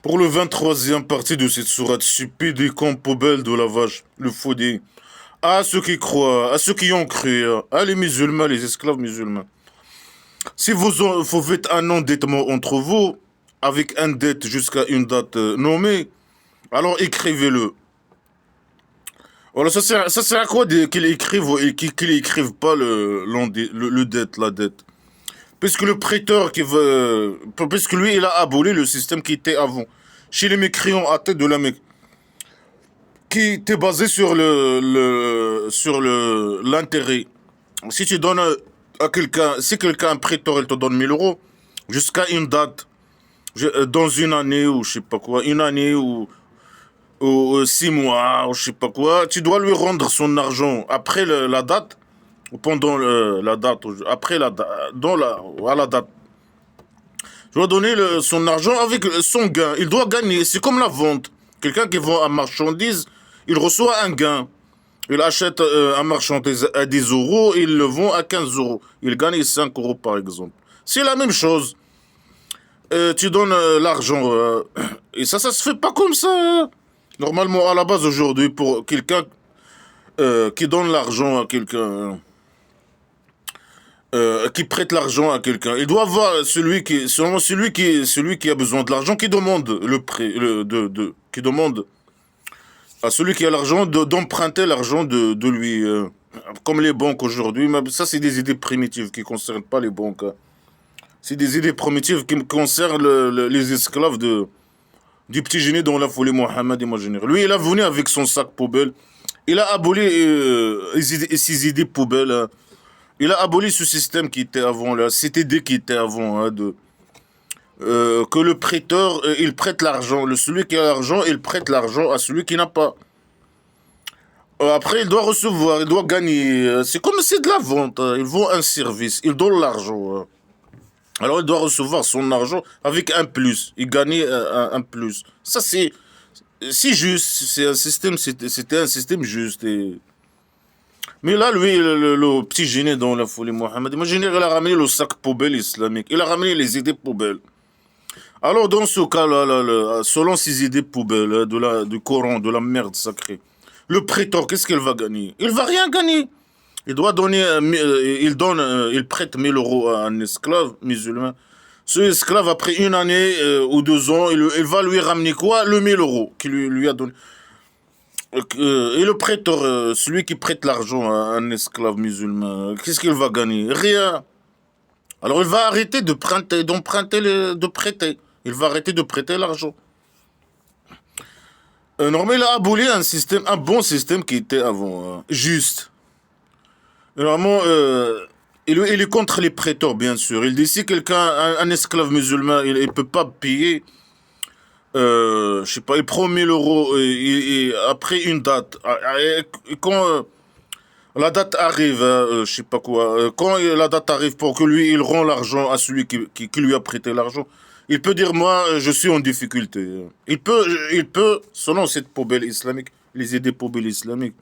Pour le 23e partie de cette sourate stupide et comme poubelle de lavage, le faudé, à ceux qui croient, à ceux qui ont cru, à les musulmans, les esclaves musulmans. Si vous faites un endettement entre vous, avec un dette jusqu'à une date nommée, alors écrivez-le. Voilà, ça sert à quoi qu'ils écrivent et qu'ils écrivent pas le dette, la dette? Puisque le prêteur puisque lui, il a aboli le système qui était avant. Chez les mécréants à tête de la Mecque, qui était basé sur l'intérêt. Si tu donnes à quelqu'un, si quelqu'un, un prêteur, il te donne 1 000 euros, jusqu'à une date, dans une année ou je sais pas quoi, une année ou 6 mois ou je sais pas quoi, tu dois lui rendre son argent après la date, ou pendant la date, ou après la date, à la date. Tu dois donner son argent avec son gain. Il doit gagner. C'est comme la vente. Quelqu'un qui vend un marchandise, il reçoit un gain. Il achète un marchandise à 10 euros, il le vend à 15 euros. Il gagne 5 euros par exemple. C'est la même chose. Tu donnes l'argent. Et ça se fait pas comme ça, hein. Normalement, à la base aujourd'hui, pour quelqu'un qui donne l'argent à quelqu'un, qui prête l'argent à quelqu'un, il doit avoir seulement celui qui a besoin de l'argent qui demande le prêt, qui demande à celui qui a l'argent d'emprunter l'argent de lui. Comme les banques aujourd'hui, mais ça c'est des idées primitives qui ne concernent pas les banques, hein. C'est des idées primitives qui concernent les esclaves du petit génie dans la folie Mohammed, imaginaire. Lui, il a venu avec son sac poubelle. Il a aboli ses idées poubelles, hein. Il a aboli ce système qui était avant, là, cette idée qui était avant, hein, que le prêteur, il prête l'argent. Celui qui a l'argent, il prête l'argent à celui qui n'a pas. Après, il doit recevoir, il doit gagner. C'est comme c'est de la vente, hein. Il vend un service, il donne l'argent, hein. Alors, il doit recevoir son argent avec un plus. Il gagne un plus. Ça, c'est juste. C'est un système, c'était un système juste. Mais là, lui, le petit génie dans la folie Mohammed, imaginez, il a ramené le sac poubelle islamique. Il a ramené les idées poubelles. Alors, dans ce cas-là, selon ces idées poubelles, hein, du Coran, de la merde sacrée, le prêteur, qu'est-ce qu'il va gagner? Il va rien gagner. Il doit donner, il prête 1 000 euros à un esclave musulman. Ce esclave, après une année ou 2 ans, il va lui ramener quoi? Le 1 000 euros qu'il lui a donné. Et le prêteur, celui qui prête l'argent à un esclave musulman, qu'est-ce qu'il va gagner? Rien. Alors il va arrêter de prêter. Il va arrêter de prêter l'argent. Normalement, il a aboli un bon système qui était avant, hein, juste. Normalement, il est contre les prêteurs, bien sûr. Il dit si quelqu'un, un esclave musulman, il ne peut pas payer, je sais pas, il prend 1 000 euros et après une date, et quand la date arrive, hein, je sais pas quoi, quand la date arrive pour que lui, il rend l'argent à celui qui lui a prêté l'argent, il peut dire, moi, je suis en difficulté. Il peut, selon cette poubelle islamique, les idées poubelles islamiques,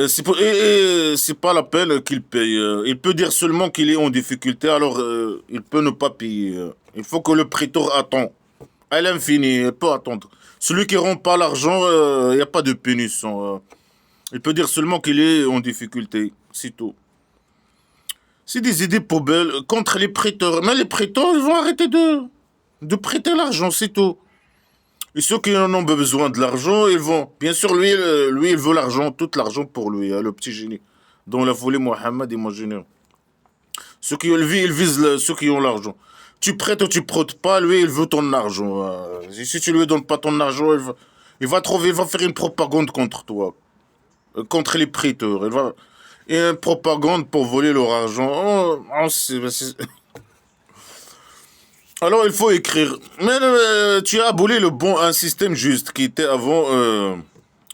c'est pas la peine qu'il paye. Il peut dire seulement qu'il est en difficulté, alors il peut ne pas payer. Il faut que le prêteur attend. À l'infini, il peut attendre. Celui qui rend pas l'argent, il n'y a pas de punition. Il peut dire seulement qu'il est en difficulté. C'est tout. C'est des idées poubelles contre les prêteurs. Mais les prêteurs, ils vont arrêter de prêter l'argent, c'est tout. Et ceux qui en ont besoin de l'argent, ils vont. Bien sûr, lui il veut l'argent, tout l'argent pour lui, hein, le petit génie. Dans la folie Mohammed, imaginez. Ceux qui, il vise ceux qui ont l'argent. Tu prêtes ou tu prêtes pas, lui, il veut ton argent. Si tu lui donnes pas ton argent, il va faire une propagande contre toi, contre les prêteurs. Et une propagande pour voler leur argent. Alors il faut écrire. Mais tu as aboli un système juste qui était avant,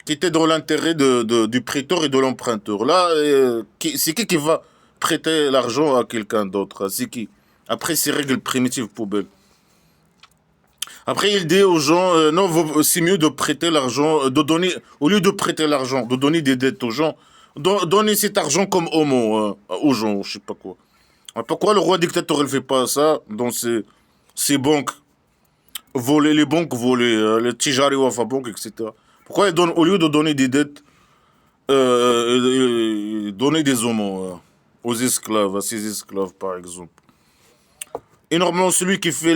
qui était dans l'intérêt du prêteur et de l'emprunteur. Là, c'est qui va prêter l'argent à quelqu'un d'autre? C'est qui? Après ces règles primitives poubelles. Après il dit aux gens, non, c'est mieux de prêter l'argent, de donner, au lieu de prêter l'argent, de donner des dettes aux gens, donner cet argent comme homo aux gens, je sais pas quoi. Pourquoi le roi dictateur ne fait pas ça dans ses banques? voler les banques, voler les Tijari Wafa Bank, etc. Pourquoi ils donnent, au lieu de donner des dettes, donner des hommes aux esclaves, à ces esclaves par exemple. Et normalement, celui qui fait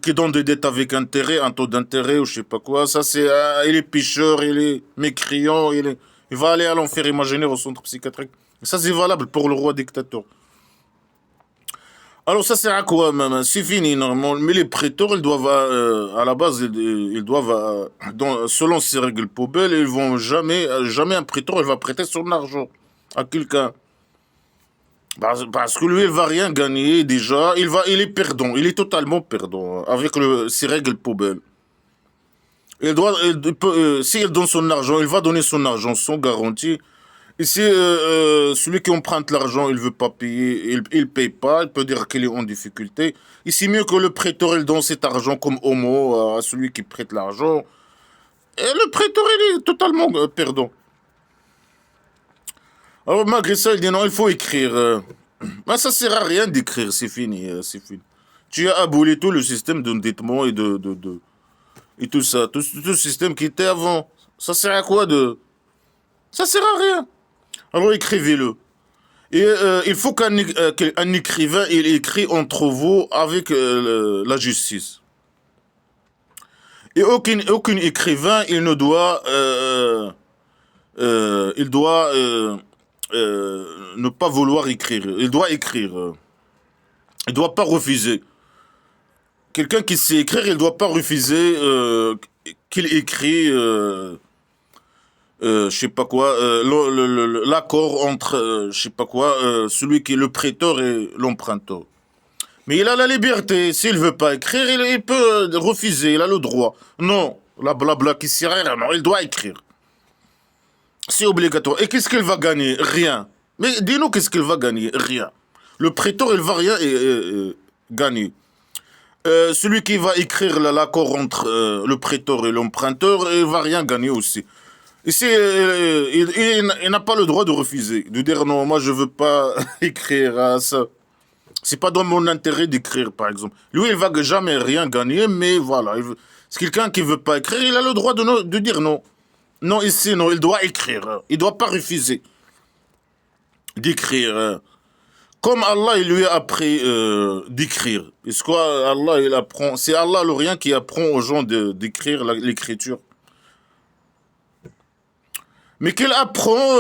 qui donne des dettes avec intérêt, un taux d'intérêt ou je sais pas quoi, ça c'est, il est pêcheur, il est mécréant, il va aller à l'enfer imaginaire au centre psychiatrique. Et ça c'est valable pour le roi dictateur. Alors ça sert à quoi même? C'est fini normalement. Mais les prêteurs, ils doivent, à la base, ils doivent, selon ces règles poubelles, ils vont jamais un prêteur, il va prêter son argent à quelqu'un. Parce que lui, il va rien gagner déjà. Il est perdant. Il est totalement perdant avec ces règles poubelles. S'il donne son argent, il va donner son argent sans garantie. Et si celui qui emprunte l'argent, il veut pas payer, il paye pas, il peut dire qu'il est en difficulté. Et c'est mieux que le prêteur, il donne cet argent comme homo à celui qui prête l'argent. Et le prêteur, il est totalement perdant. Alors malgré ça, il dit non, il faut écrire. Ben, ça sert à rien d'écrire, c'est fini, c'est fini. Tu as aboli tout le système d'endettement et et tout ça, tout le système qui était avant. Ça sert à quoi de... Ça sert à rien. Alors écrivez-le. Et il faut qu'un écrivain il écrit entre vous avec la justice. Et aucun écrivain il ne doit il doit ne pas vouloir écrire. Il doit écrire. Il doit pas refuser. Quelqu'un qui sait écrire, il doit pas refuser qu'il écrit. Je sais pas quoi, l'accord entre, je sais pas quoi, celui qui est le prêteur et l'emprunteur. Mais il a la liberté. S'il veut pas écrire, il peut refuser. Il a le droit. Non, la blabla qui sert à rien. Non, il doit écrire. C'est obligatoire. Et qu'est-ce qu'il va gagner? Rien. Mais dis-nous qu'est-ce qu'il va gagner? Rien. Le prêteur, il va rien gagner. Celui qui va écrire l'accord entre le prêteur et l'emprunteur, il va rien gagner aussi. Ici, il n'a pas le droit de refuser, de dire non, moi je veux pas écrire à ça. C'est pas dans mon intérêt d'écrire, par exemple. Lui, il va jamais rien gagner, mais voilà. C'est quelqu'un qui veut pas écrire, il a le droit de dire non. Non, ici, non, il doit écrire. Il doit pas refuser d'écrire. Comme Allah, il lui a appris d'écrire. Est-ce que Allah, il apprend... C'est Allah le rien qui apprend aux gens d'écrire l'écriture. Mais qu'il apprend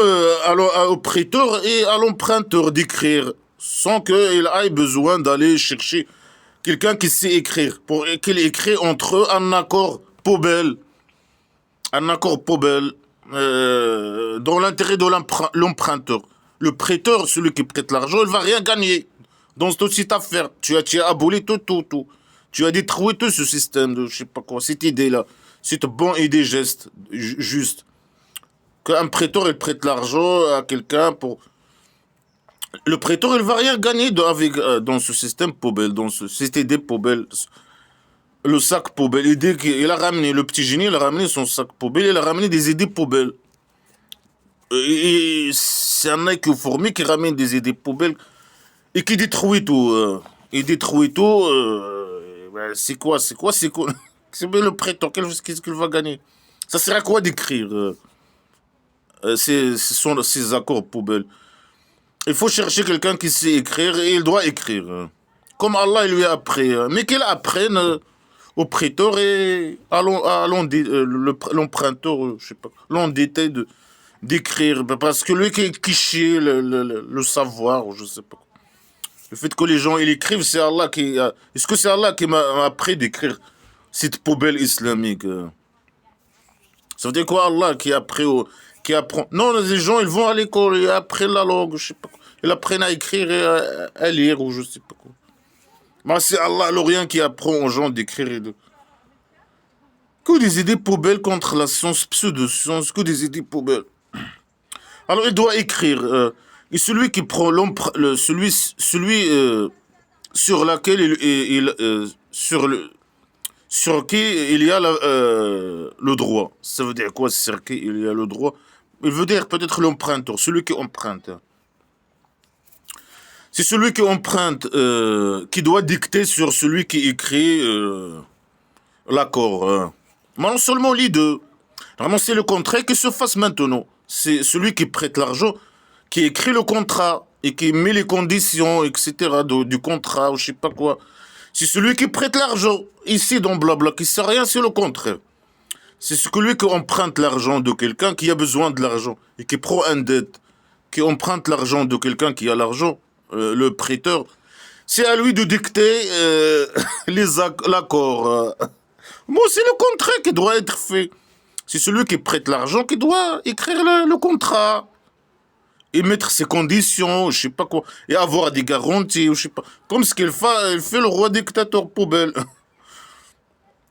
au prêteur et à l'emprunteur d'écrire sans qu'il ait besoin d'aller chercher quelqu'un qui sait écrire, pour qu'il écrit entre eux un accord poubelle, dans l'intérêt de l'emprunteur. Le prêteur, celui qui prête l'argent, il va rien gagner dans toute cette affaire. Tu as aboli tout. Tu as détruit tout ce système de, je sais pas quoi, cette idée-là, cette bonne idée juste. Qu'un prêteur, il prête l'argent à quelqu'un pour... Le prêteur, il va rien gagner dans ce système poubelle, dans cette idée poubelle. Le sac poubelle, il a ramené, le petit génie, il a ramené son sac poubelle, il a ramené des idées poubelles. Et c'est un mec fourmi qui ramène des idées poubelles et qui détruit tout. Il détruit tout. Ben, c'est quoi? C'est bien le prêteur, qu'est-ce qu'il va gagner? Ça sert à quoi d'écrire ce sont ces accords poubelles. Il faut chercher quelqu'un qui sait écrire et il doit écrire. Comme Allah il lui a appris. Mais qu'il apprenne au prêteur et à l'emprunteur, je sais pas, l'endetté d'écrire. Parce que lui qui chie le savoir, ou je sais pas. Le fait que les gens ils écrivent, c'est Allah qui... Est-ce que c'est Allah qui m'a appris d'écrire cette poubelle islamique Ça veut dire quoi Allah qui a appris qui apprend. Non, les gens, ils vont à l'école, ils apprennent la langue, je sais pas quoi. Ils apprennent à écrire et à lire, ou je sais pas quoi. Mais c'est Allah, l'Orient, qui apprend aux gens d'écrire et de... Que des idées poubelles contre la science, pseudo-science, que des idées poubelles. Alors, il doit écrire. Et celui qui prend celui sur laquelle sur qui il y a le droit. Ça veut dire quoi, sur qui il y a le droit? Il veut dire peut-être l'emprunteur, celui qui emprunte. C'est celui qui emprunte qui doit dicter sur celui qui écrit l'accord. Mais non seulement les deux. Vraiment, c'est le contrat qui se fasse maintenant. C'est celui qui prête l'argent, qui écrit le contrat et qui met les conditions, etc. du contrat ou je sais pas quoi. C'est celui qui prête l'argent. Ici, dans Blabla, qui sait rien, c'est le contraire. C'est celui qui emprunte l'argent de quelqu'un qui a besoin de l'argent et qui prend une dette, qui emprunte l'argent de quelqu'un qui a l'argent, le prêteur. C'est à lui de dicter l'accord. Moi, c'est le contrat qui doit être fait. C'est celui qui prête l'argent qui doit écrire le contrat et mettre ses conditions, je sais pas quoi, et avoir des garanties, je sais pas. Comme ce il fait le roi dictateur poubelle.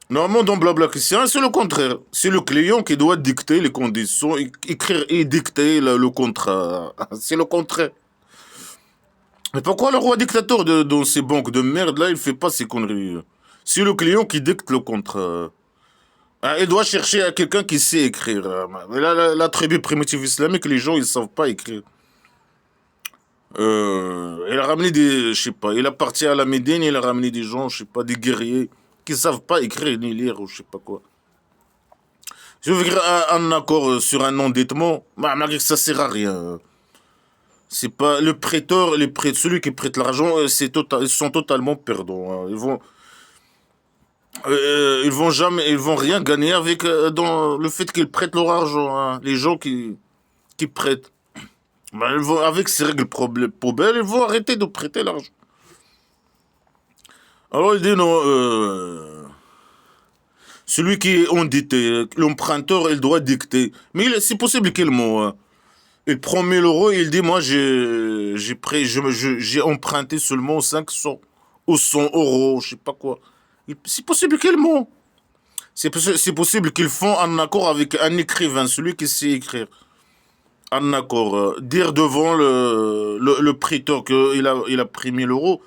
Normalement, dans Blabla Christian, c'est le contraire. C'est le client qui doit dicter les conditions, écrire et dicter le contrat. C'est le contraire. Mais pourquoi le roi dictateur dans ces banques de merde là, il fait pas ces conneries? C'est le client qui dicte le contrat. Ah, il doit chercher à quelqu'un qui sait écrire. Mais là, la tribu primitive islamique, les gens, ils savent pas écrire. Il a ramené des, je sais pas, il a parti à la Médine, il a ramené des gens, je sais pas, des guerriers qui savent pas écrire ni lire ou je sais pas quoi. Je veux dire un accord sur un endettement, malgré que ça sert à rien. C'est pas le prêteur, celui qui prête l'argent, ils sont totalement perdants. Ils vont jamais, ils vont rien gagner avec dans le fait qu'ils prêtent leur argent. Les gens qui prêtent, ils vont avec ces règles poubelles, ils vont arrêter de prêter l'argent. Alors il dit non, celui qui est endetté, l'emprunteur, il doit dicter. Mais c'est possible qu'il ment. Il prend 1000 € et il dit moi j'ai emprunté seulement 500 ou 100 €, je sais pas quoi. C'est possible qu'il ment. C'est possible qu'ils font un accord avec un écrivain, celui qui sait écrire. Un accord. Dire devant le prêteur qu'il a pris 1000 €.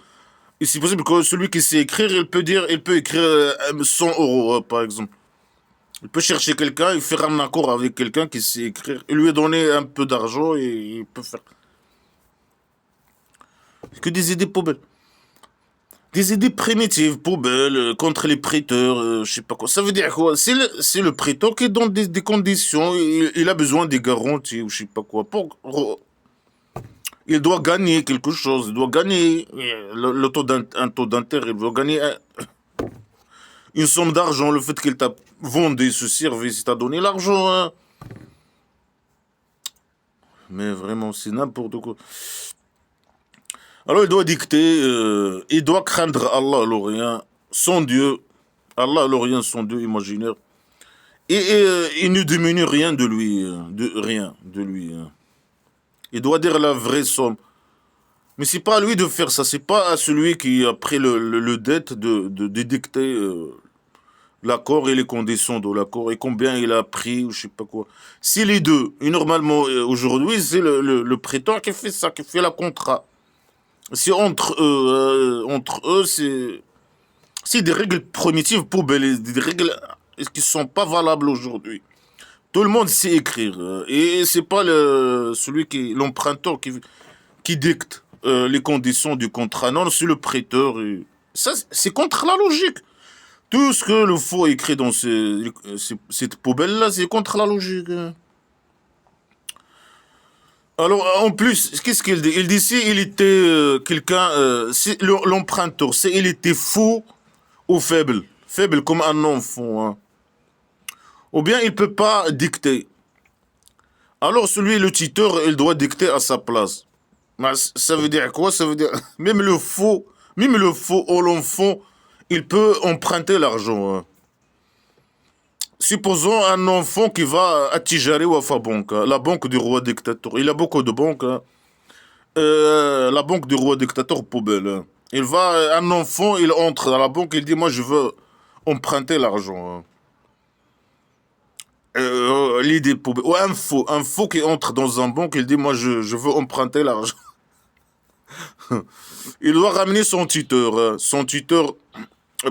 Et c'est possible que celui qui sait écrire, il peut écrire 100 € par exemple. Il peut chercher quelqu'un et faire un accord avec quelqu'un qui sait écrire. Et lui donner un peu d'argent et il peut faire. Que des idées poubelles. Des idées primitives, poubelles, contre les prêteurs, je sais pas quoi. Ça veut dire quoi? C'est le prêteur qui donne des conditions, il a besoin des garanties, ou je sais pas quoi. Il doit gagner quelque chose, il doit gagner un taux d'intérêt, il doit gagner une somme d'argent, le fait qu'il t'a vendu ce service, il t'a donné l'argent. Hein. Mais vraiment, c'est n'importe quoi. Alors il doit dicter, il doit craindre Allah l'Orient, son Dieu, Allah l'Orient, son Dieu imaginaire. Et il ne diminue rien de lui, rien de lui. Hein. Il doit dire la vraie somme. Mais c'est pas à lui de faire ça, c'est pas à celui qui a pris le dette de dicter l'accord et les conditions de l'accord et combien il a pris ou je sais pas quoi. C'est les deux. Et normalement, aujourd'hui, c'est le prêteur qui fait ça, qui fait la contrat. C'est entre eux, c'est des règles primitives poubelles, des règles qui sont pas valables aujourd'hui. Tout le monde sait écrire et c'est pas l'emprunteur qui dicte les conditions du contrat. Non, c'est le prêteur. Ça, c'est contre la logique. Tout ce que le faux écrit dans cette poubelle-là, c'est contre la logique. Hein. Alors, en plus, qu'est-ce qu'il dit? Il dit si il était quelqu'un, l'emprunteur, si il était fou ou faible, faible comme un enfant, hein. Ou bien il peut pas dicter. Alors le tuteur, il doit dicter à sa place. Mais ça veut dire quoi? Ça veut dire même le faux ou l'enfant, il peut emprunter l'argent. Hein. Supposons un enfant qui va à Tijari ou à Fabank, la banque du roi dictateur. Il a beaucoup de banques. Hein. La banque du roi dictateur poubelle. Hein. Un enfant, il entre dans la banque, il dit moi je veux emprunter l'argent. Hein. L'idée poubelle. Ou un faux qui entre dans un banque, il dit moi je veux emprunter l'argent. Il doit ramener son tuteur. Son tuteur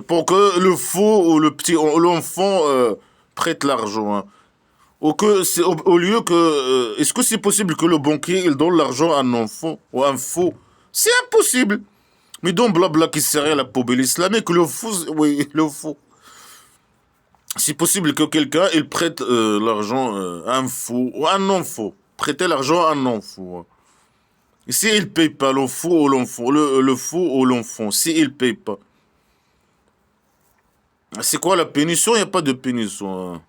pour que le faux ou l'enfant prête l'argent. Hein. Au lieu que... est-ce que c'est possible que le banquier il donne l'argent à un enfant ou à un faux? C'est impossible. Mais donc blabla qui serait la poubelle islamique, le faux, oui, le faux. C'est possible que quelqu'un, il prête l'argent à un fou ou à un non-faux. Prêter l'argent à un non-faux. Si il paye pas le fou ou l'enfant, le fou ou l'enfant, si il paye pas. C'est quoi la pénition? Il n'y a pas de pénition.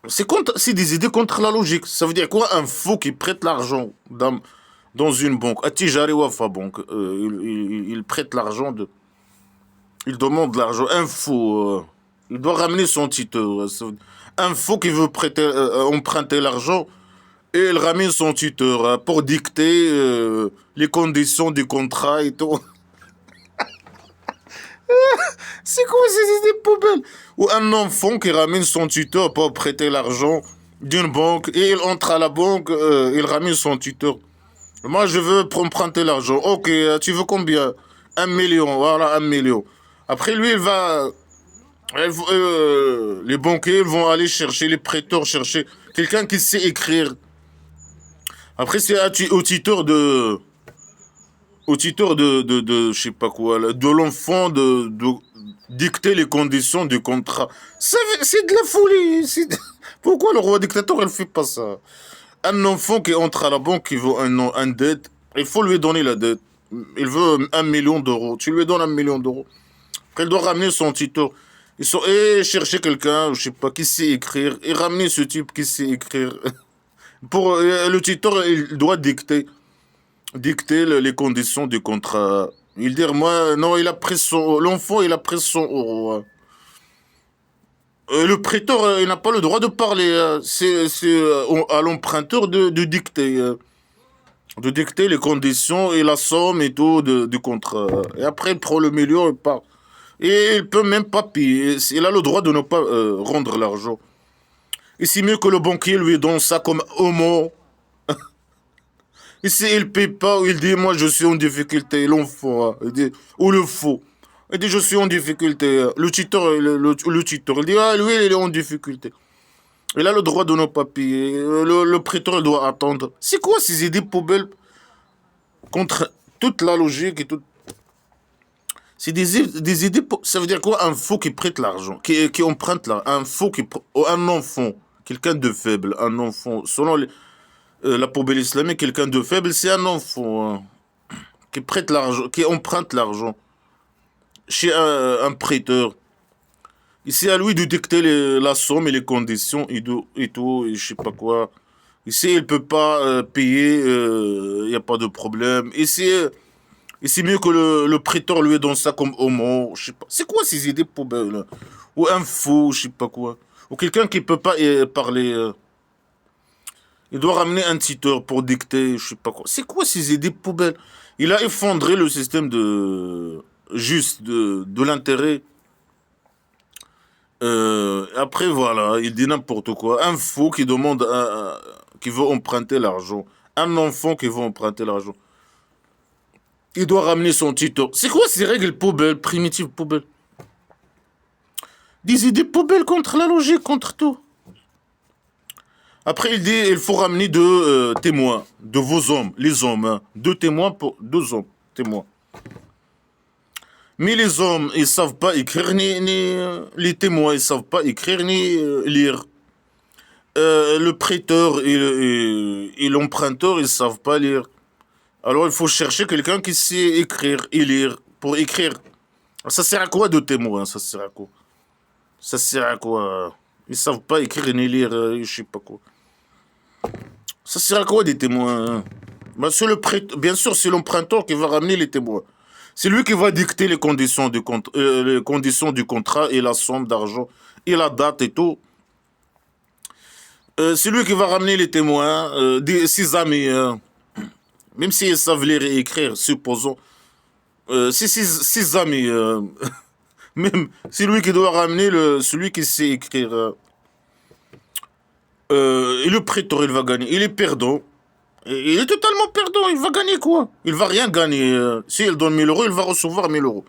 C'est des idées contre la logique. Ça veut dire quoi? Un fou qui prête l'argent dans une banque. Atijari Wafa Bank. Il prête l'argent il demande l'argent. Un fou. Il doit ramener son tuteur. Un fou qui veut emprunter l'argent. Et il ramène son tuteur pour dicter les conditions du contrat et tout. C'est quoi ces idées poubelles? Ou un enfant qui ramène son tuteur pour prêter l'argent d'une banque et il entre à la banque, il ramène son tuteur. Moi, je veux emprunter l'argent. Ok, tu veux combien? 1 million, voilà, 1 million. Après, lui, les banquiers vont aller chercher, les prêteurs chercher quelqu'un qui sait écrire. Après, c'est au tuteur je sais pas quoi, là, de l'enfant de dicter les conditions du contrat. C'est de la folie. Pourquoi le roi dictateur, il fait pas ça? Un enfant qui entre à la banque, qui veut un dette, il faut lui donner la dette. Il veut 1 million d'euros. Tu lui donnes 1 million d'euros. Après, il doit ramener son tuteur. Et chercher quelqu'un, je sais pas, qui sait écrire. Et ramener ce type qui sait écrire. Le tuteur, il doit dicter les conditions du contrat. Il dit, moi, non, l'enfant, il a pris 100 euros. Le prêteur, il n'a pas le droit de parler. C'est à l'emprunteur de dicter. De dicter les conditions et la somme et tout du contrat. Et après, il prend le million et part. Et il peut même pas payer. Il a le droit de ne pas rendre l'argent. Et c'est mieux que le banquier lui donne ça comme homo. Et s'il ne paye pas, il dit, moi je suis en difficulté, l'enfant, hein. Il dit, ou le faux. Il dit, je suis en difficulté. Le tuteur, le tuteur, il dit, ah, lui, il est en difficulté. Il a le droit de ne pas payer. Le prêteur, il doit attendre. C'est quoi ces idées poubelles contre toute la logique et tout? C'est des idées. Ça veut dire quoi? Un faux qui prête l'argent, qui emprunte l'argent. Un faux un enfant, quelqu'un de faible, un enfant, selon la poubelle islamique, quelqu'un de faible, c'est un enfant qui prête l'argent, qui emprunte l'argent chez un prêteur. Et c'est à lui de dicter la somme et les conditions et tout, et je sais pas quoi. Ici, il peut pas payer, il n'y a pas de problème. Et c'est mieux que le prêteur lui donne ça comme homo, je sais pas. C'est quoi ces idées poubelles là? Ou un fou, je sais pas quoi. Ou quelqu'un qui peut pas parler. Il doit ramener un tuteur pour dicter, je sais pas quoi. C'est quoi ces idées poubelles? Il a effondré le système de l'intérêt. Après, voilà, il dit n'importe quoi. Un fou qui demande, qui veut emprunter l'argent. Un enfant qui veut emprunter l'argent. Il doit ramener son tuteur. C'est quoi ces règles poubelles, primitives poubelles? Des idées poubelles contre la logique, contre tout. Après, il dit, il faut ramener deux témoins, de vos hommes, les hommes, hein. Deux témoins pour deux hommes, témoins. Mais les hommes, ils savent pas écrire les témoins, ils savent pas écrire ni lire. Le prêteur et l'emprunteur, ils savent pas lire. Alors, il faut chercher quelqu'un qui sait écrire et lire pour écrire. Ça sert à quoi de témoins? Ça sert à quoi? Ça sert à quoi? Ils savent pas écrire ni lire, je sais pas quoi. Ça sert à quoi des témoins, hein? Bah, bien sûr, c'est l'emprunteur qui va ramener les témoins. C'est lui qui va dicter les conditions du contrat et la somme d'argent et la date et tout. C'est lui qui va ramener les témoins, ses amis, même s'ils savent lire et écrire, supposons. C'est ses amis, même c'est lui qui doit ramener celui qui sait écrire. Et le prêteur, il va gagner. Il est perdant. Il est totalement perdant. Il va gagner quoi? Il va rien gagner. S'il donne 1 000 euros, il va recevoir 1 000 euros.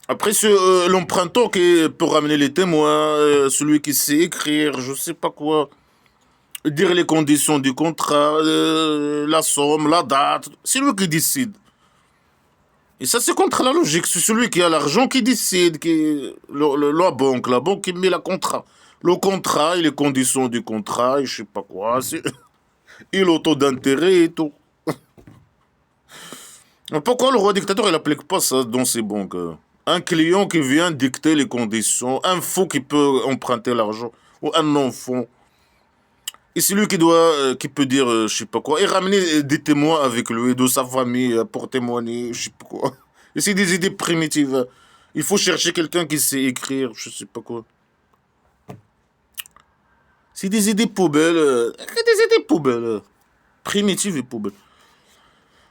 Après, l'emprunteur qui peut ramener les témoins, celui qui sait écrire, je sais pas quoi, dire les conditions du contrat, la somme, la date, c'est lui qui décide. Et ça, c'est contre la logique. C'est celui qui a l'argent qui décide, la banque qui met le contrat. Le contrat et les conditions du contrat, et je sais pas quoi, et le taux d'intérêt et tout. Pourquoi le roi dictateur, il n'applique pas ça dans ses banques? Un client qui vient dicter les conditions, un fou qui peut emprunter l'argent, ou un enfant. Et c'est lui qui peut dire, je sais pas quoi, et ramener des témoins avec lui, de sa famille, pour témoigner, je sais pas quoi. Et c'est des idées primitives. Il faut chercher quelqu'un qui sait écrire, je sais pas quoi. C'est des idées poubelles, primitives et poubelles.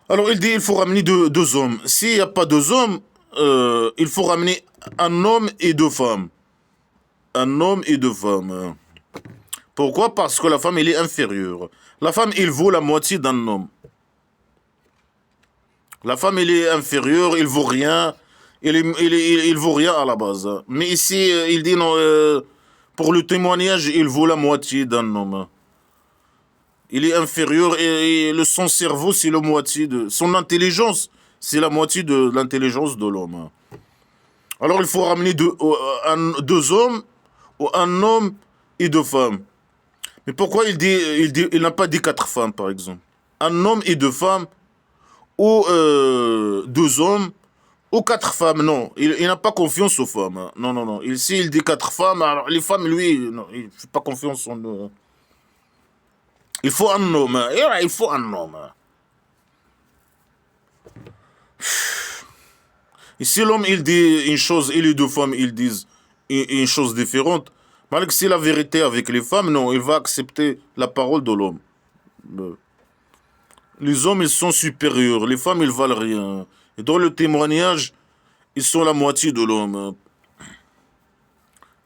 Alors il dit, il faut ramener deux hommes. S'il n'y a pas deux hommes, il faut ramener un homme et deux femmes. Un homme et deux femmes. Pourquoi? Parce que la femme, elle est inférieure. La femme, il vaut la moitié d'un homme. La femme, elle est inférieure, il vaut rien. Il vaut rien à la base. Mais ici, il dit non, pour le témoignage, il vaut la moitié d'un homme. Il est inférieur son cerveau, c'est la moitié de... Son intelligence, c'est la moitié de l'intelligence de l'homme. Alors il faut ramener deux hommes, ou un homme et deux femmes. Mais pourquoi il n'a pas dit quatre femmes, par exemple? Un homme et deux femmes, ou deux hommes, ou quatre femmes, non. Il n'a pas confiance aux femmes. Hein. Non, non, non. Ici, il dit quatre femmes, alors les femmes, lui, non, il ne fait pas confiance en eux. Il faut un homme. Hein. Il faut un homme. Et si l'homme, il dit une chose, et les deux femmes, ils disent une chose différente, malgré que c'est la vérité avec les femmes, non, il va accepter la parole de l'homme. Les hommes, ils sont supérieurs. Les femmes, ils valent rien. Et dans le témoignage, ils sont la moitié de l'homme.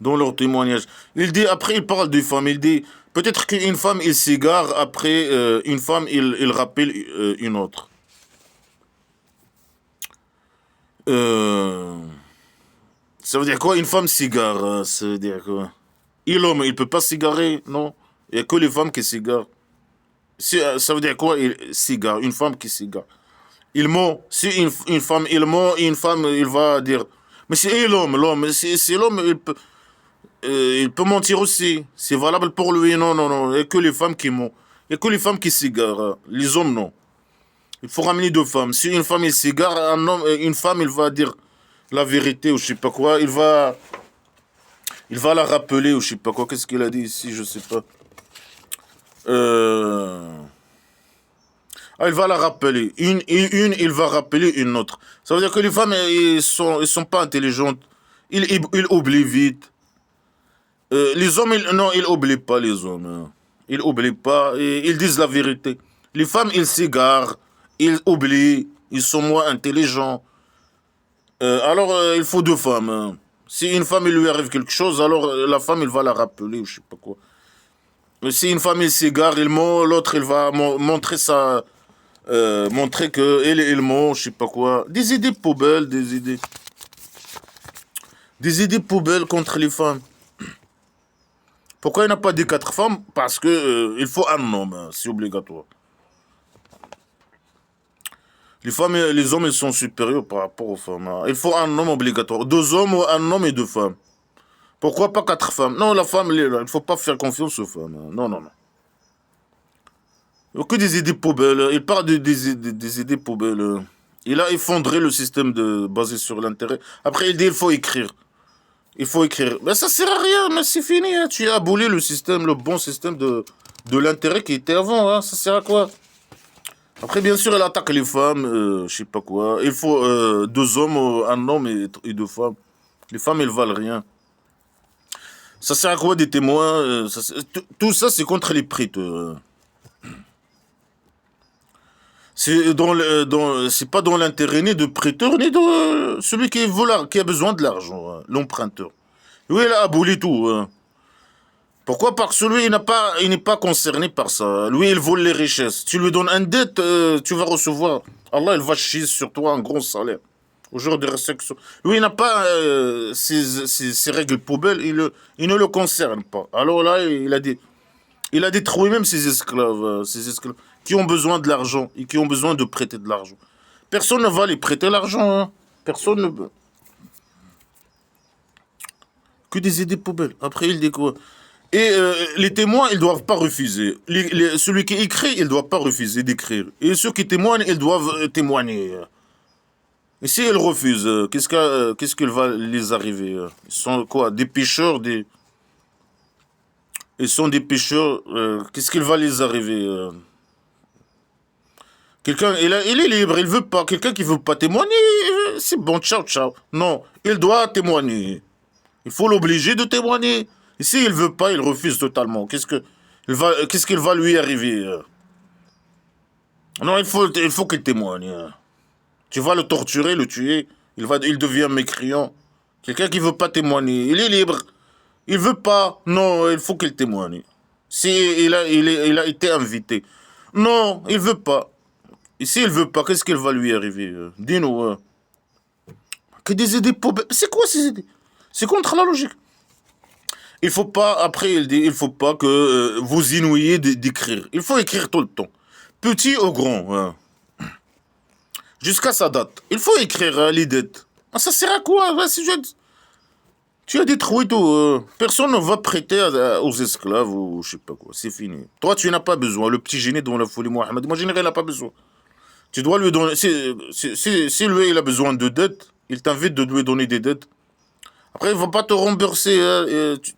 Dans leur témoignage. Il dit, après, il parle des femmes. Il dit, peut-être qu'une femme, il s'égare. Après, une femme, il rappelle une autre. Ça veut dire quoi? Une femme s'égare. Ça veut dire quoi? Et l'homme, il peut pas s'égarer, non? Il n'y a que les femmes qui s'égarent. Ça veut dire quoi? Il s'égare. Une femme qui s'égare. Il ment. Si une femme, il ment, une femme, il va dire. Mais c'est l'homme, c'est l'homme, il peut mentir aussi. C'est valable pour lui. Non, non, non. Il n'y a que les femmes qui mentent. Il n'y a que les femmes qui s'égarent. Les hommes, non. Il faut ramener deux femmes. Si une femme, il s'égare, une femme, il va dire la vérité ou je sais pas quoi. Il va la rappeler ou je sais pas quoi. Qu'est-ce qu'il a dit ici? Je sais pas. Il va la rappeler. Il va rappeler une autre. Ça veut dire que les femmes, ils sont pas intelligentes. Ils oublient vite. Les hommes, non, ils oublient pas les hommes. Hein. Ils oublient pas. Ils disent la vérité. Les femmes, ils s'égarent. Ils oublient. Ils sont moins intelligents. Alors, il faut deux femmes. Hein. Si une femme, il lui arrive quelque chose, alors la femme, il va la rappeler ou je sais pas quoi. Mais si une femme, il s'égare, il ment, l'autre, il va montrer sa... montrer que il ment, je sais pas quoi. Des idées poubelles, des idées... Des idées poubelles contre les femmes. Pourquoi il n'a pas dit quatre femmes? Parce que il faut un homme, hein, c'est obligatoire. Les femmes et les hommes, ils sont supérieurs par rapport aux femmes. Hein. Il faut un homme obligatoire. Deux hommes, un homme et deux femmes. Pourquoi pas quatre femmes? Non, la femme, il ne faut pas faire confiance aux femmes. Hein. Non, non, non. Il n'y a que des idées poubelles. Il parle des idées poubelles. Il a effondré le système basé sur l'intérêt. Après, il dit il faut écrire. Il faut écrire. Mais ça sert à rien, mais c'est fini. Hein. Tu as abouli le système, le bon système de l'intérêt qui était avant. Hein. Ça sert à quoi? Après, bien sûr, elle attaque les femmes, je sais pas quoi. Il faut deux hommes, un homme et deux femmes. Les femmes, elles valent rien. Ça sert à quoi des témoins? Tout ça, c'est contre les prêteurs. C'est pas dans l'intérêt ni de prêteur, ni de celui qui a besoin de l'argent, hein, l'emprunteur. Lui, il a aboli tout. Hein. Pourquoi? Parce que lui, il n'est pas concerné par ça. Lui, il vole les richesses. Tu lui donnes une dette, tu vas recevoir. Allah, il va chier sur toi un gros salaire. Au jour de réception. Lui, il n'a pas ces règles poubelles, il ne le concerne pas. Alors là, il a détruit même ses esclaves qui ont besoin de l'argent et qui ont besoin de prêter de l'argent. Personne ne va les prêter l'argent. Hein. Personne ne... Que des idées poubelles. Après, il dit quoi? Et les témoins, ils ne doivent pas refuser. Celui qui écrit, il ne doit pas refuser d'écrire. Et ceux qui témoignent, ils doivent témoigner. Et si ils refusent, qu'est-ce qu'il va les arriver? Ils sont quoi? Des pécheurs, des... Ils sont des pécheurs. Qu'est-ce qu'il va les arriver? Quelqu'un, il est libre, il veut pas. Quelqu'un qui veut pas témoigner, c'est bon, ciao, ciao. Non, il doit témoigner. Il faut l'obliger de témoigner. Et s'il veut pas, il refuse totalement. Qu'est-ce qu'il va lui arriver? Non, il faut qu'il témoigne. Tu vas le torturer, le tuer. Il devient mécréant. Quelqu'un qui veut pas témoigner, il est libre. Il veut pas. Non, il faut qu'il témoigne. Si il a été invité. Non, il veut pas. Et s'il veut pas, qu'est-ce qu'il va lui arriver? Dis-nous. Que des idées pauvres. C'est quoi ces idées? C'est contre la logique. Il faut pas, après il dit, il faut pas que vous inouïez d'écrire. Il faut écrire tout le temps. Petit ou grand. Hein. Jusqu'à sa date. Il faut écrire les dettes. Ah, ça sert à quoi? Tu as détruit tout. Personne ne va prêter aux esclaves ou je sais pas quoi. C'est fini. Toi, tu n'as pas besoin. Le petit génie dont la folie Mohamed. Moi, général n'a pas besoin. Tu dois lui donner. Si lui, il a besoin de dettes, il t'invite de lui donner des dettes. Après, il ne va pas te rembourser.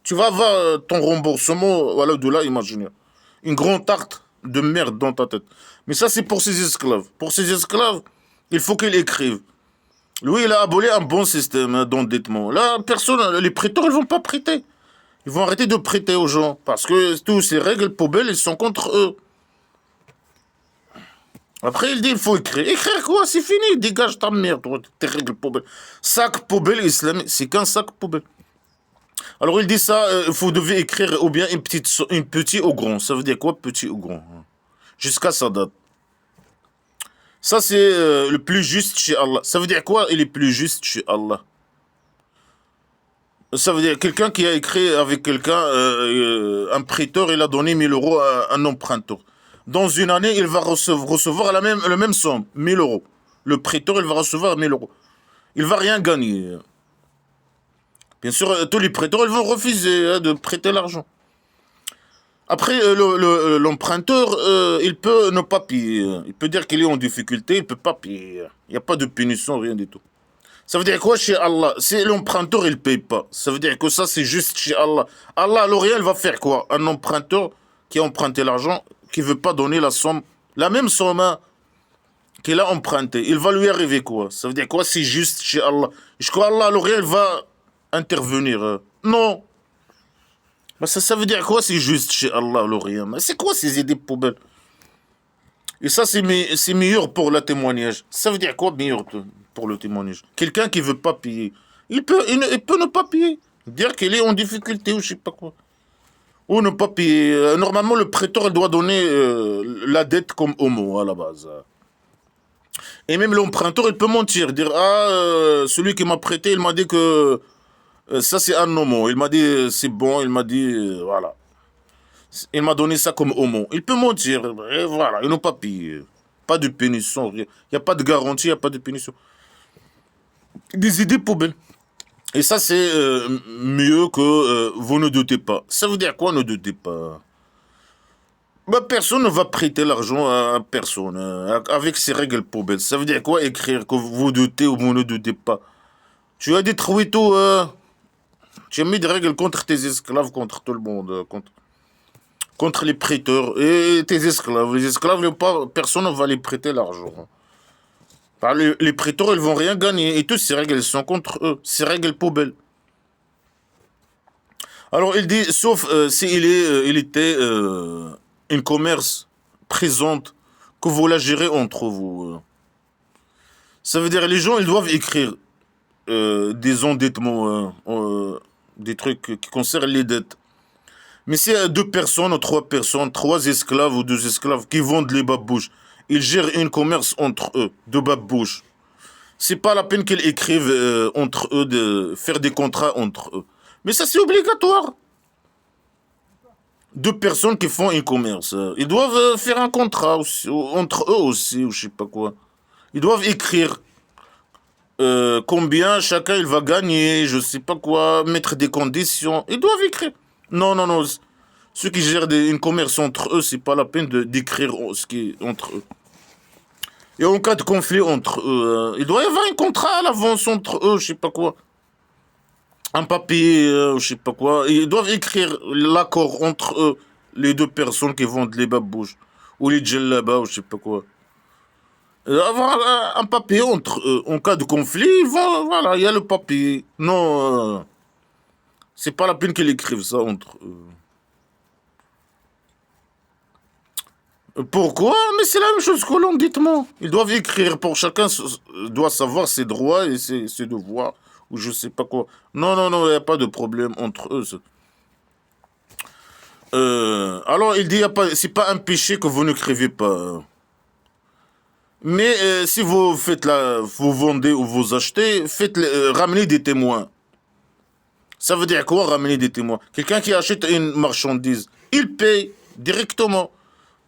Tu vas avoir ton remboursement, voilà, de là, imagine. Une grande tarte de merde dans ta tête. Mais ça, c'est pour ses esclaves. Pour ses esclaves, il faut qu'il écrive. Lui, il a aboli un bon système d'endettement. Là, personne, les prêteurs, ils ne vont pas prêter. Ils vont arrêter de prêter aux gens. Parce que toutes ces règles poubelles, ils sont contre eux. Après, il dit, il faut écrire. Écrire quoi? C'est fini. Dégage ta merde, toi, tes règles poubelles. Sac poubelle islamique, c'est qu'un sac poubelle. Alors, il dit ça, vous devez écrire ou bien une petite ou grand. Ça veut dire quoi, petit ou grand? Jusqu'à sa date. Ça, c'est le plus juste chez Allah. Ça veut dire quoi, il est plus juste chez Allah? Ça veut dire quelqu'un qui a écrit avec quelqu'un, un prêteur, il a donné 1000 euros à un emprunteur. Dans une année, il va recevoir la même somme, 1000 euros. Le prêteur, il va recevoir 1000 euros. Il va rien gagner. Bien sûr, tous les prêteurs, ils vont refuser de prêter l'argent. Après, l'emprunteur, il peut ne pas payer. Il peut dire qu'il est en difficulté, il ne peut pas payer. Il n'y a pas de punition, rien du tout. Ça veut dire quoi chez Allah? Si l'emprunteur, il ne paye pas, ça veut dire que ça, c'est juste chez Allah. Allah, alors il va faire quoi? Un emprunteur qui a emprunté l'argent, qui ne veut pas donner la somme, la même somme hein, qu'il a emprunté. Il va lui arriver quoi? Ça veut dire quoi? C'est juste chez Allah. Je crois Allah, alors il va intervenir. Non. Mais ça veut dire quoi? C'est juste chez Allah, l'Orient. Mais c'est quoi ces idées poubelles? Et ça, c'est meilleur pour le témoignage. Ça veut dire quoi, meilleur pour le témoignage? Quelqu'un qui ne veut pas payer. Il peut ne pas payer. Dire qu'il est en difficulté ou je sais pas quoi. Ou ne pas payer. Normalement, le prêteur doit donner la dette comme homo à la base. Et même l'emprunteur, il peut mentir. Dire, celui qui m'a prêté, il m'a dit que ça c'est un homo. Il m'a dit, c'est bon. Il m'a dit, voilà. Il m'a donné ça comme homo. Il peut mentir. Et voilà, ils n'ont pas payé. Pas de punition. Il n'y a pas de garantie, il n'y a pas de punition. Des idées poubelles. Et ça, c'est mieux que vous ne doutez pas. Ça veut dire quoi, ne doutez pas? Bah, personne ne va prêter l'argent à personne avec ces règles poubelles. Ça veut dire quoi, écrire que vous doutez ou vous ne doutez pas? Tu as détruit tout. Tu as mis des règles contre tes esclaves, contre tout le monde. Contre les prêteurs et tes esclaves. Les esclaves, personne ne va les prêter l'argent. Les prêteurs, ils vont rien gagner. Et toutes ces règles, elles sont contre eux. Ces règles poubelles. Alors, il dit, sauf s'il il était une commerce présente que vous la gérez entre vous. Ça veut dire, les gens, ils doivent écrire des endettements, des trucs qui concernent les dettes. Mais s'il y a deux personnes ou trois personnes, trois esclaves ou deux esclaves qui vendent les babouches, ils gèrent un commerce entre eux, de babouches. C'est pas la peine qu'ils écrivent entre eux, de faire des contrats entre eux. Mais ça, c'est obligatoire. Deux personnes qui font un commerce, ils doivent faire un contrat aussi, entre eux aussi, ou je sais pas quoi. Ils doivent écrire combien chacun il va gagner, je sais pas quoi, mettre des conditions. Ils doivent écrire. Non, non, non. Ceux qui gèrent une commerce entre eux, c'est pas la peine d'écrire ce qui est entre eux. Et en cas de conflit entre eux, il doit y avoir un contrat à l'avance entre eux, je sais pas quoi. Un papier, je sais pas quoi. Ils doivent écrire l'accord entre eux, les deux personnes qui vendent les babouches. Ou les djellabas, ou je sais pas quoi. Avoir un papier entre eux. En cas de conflit, ils vont, voilà, il y a le papier. Non, c'est pas la peine qu'ils écrivent ça entre eux. Pourquoi? Mais c'est la même chose que l'on, dites-moi. Ils doivent écrire pour chacun, doit savoir ses droits et ses devoirs, ou je sais pas quoi. Non, non, non, il n'y a pas de problème entre eux. Alors, il dit, c'est pas un péché que vous n'écrivez pas. Mais si vous faites vous vendez ou vous achetez, ramenez des témoins. Ça veut dire quoi, ramener des témoins? Quelqu'un qui achète une marchandise, il paye directement.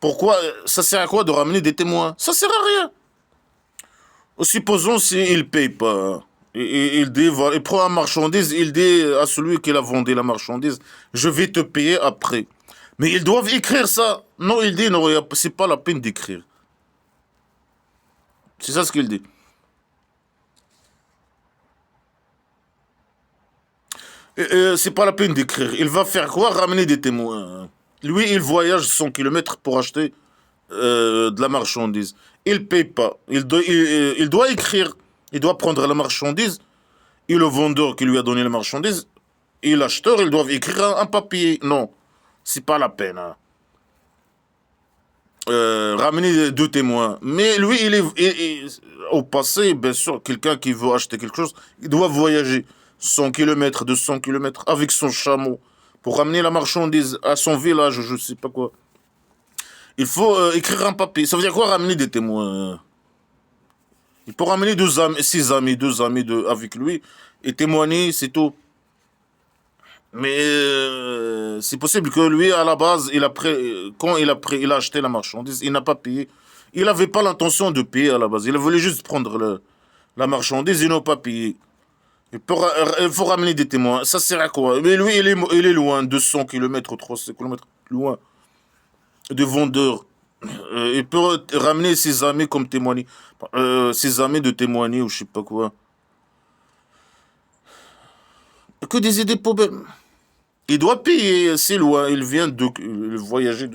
Pourquoi? Ça sert à quoi de ramener des témoins? Ça sert à rien. Supposons s'il ne paye pas. Il dit, voilà, il prend la marchandise, il dit à celui qui a vendu la marchandise, je vais te payer après. Mais ils doivent écrire ça. Non, il dit, non, c'est pas la peine d'écrire. C'est ça ce qu'il dit. C'est pas la peine d'écrire. Il va faire quoi? Ramener des témoins. Lui, il voyage 100 kilomètres pour acheter de la marchandise. Il paye pas. Il doit écrire. Il doit prendre la marchandise. Et le vendeur qui lui a donné la marchandise, et l'acheteur, ils doivent écrire un papier. Non, c'est pas la peine. Hein. Ramener deux témoins. Mais lui, au passé, bien sûr, quelqu'un qui veut acheter quelque chose, il doit voyager 100 kilomètres, 200 kilomètres avec son chameau pour ramener la marchandise à son village, je sais pas quoi. Il faut écrire un papier. Ça veut dire quoi, ramener des témoins? Il peut ramener six amis, avec lui et témoigner, c'est tout. Mais c'est possible que lui, à la base, quand il a acheté la marchandise, il n'a pas payé. Il n'avait pas l'intention de payer à la base. Il voulait juste prendre la marchandise, il n'a pas payé. Il faut ramener des témoins. Ça sert à quoi? Mais lui, il est loin, 200 kilomètres ou 300 kilomètres loin de vendeur. Il peut ramener ses amis comme témoigner. Ses amis de témoigner ou je sais pas quoi. Que des idées pauvres. Il doit payer, c'est loin. Il vient de voyager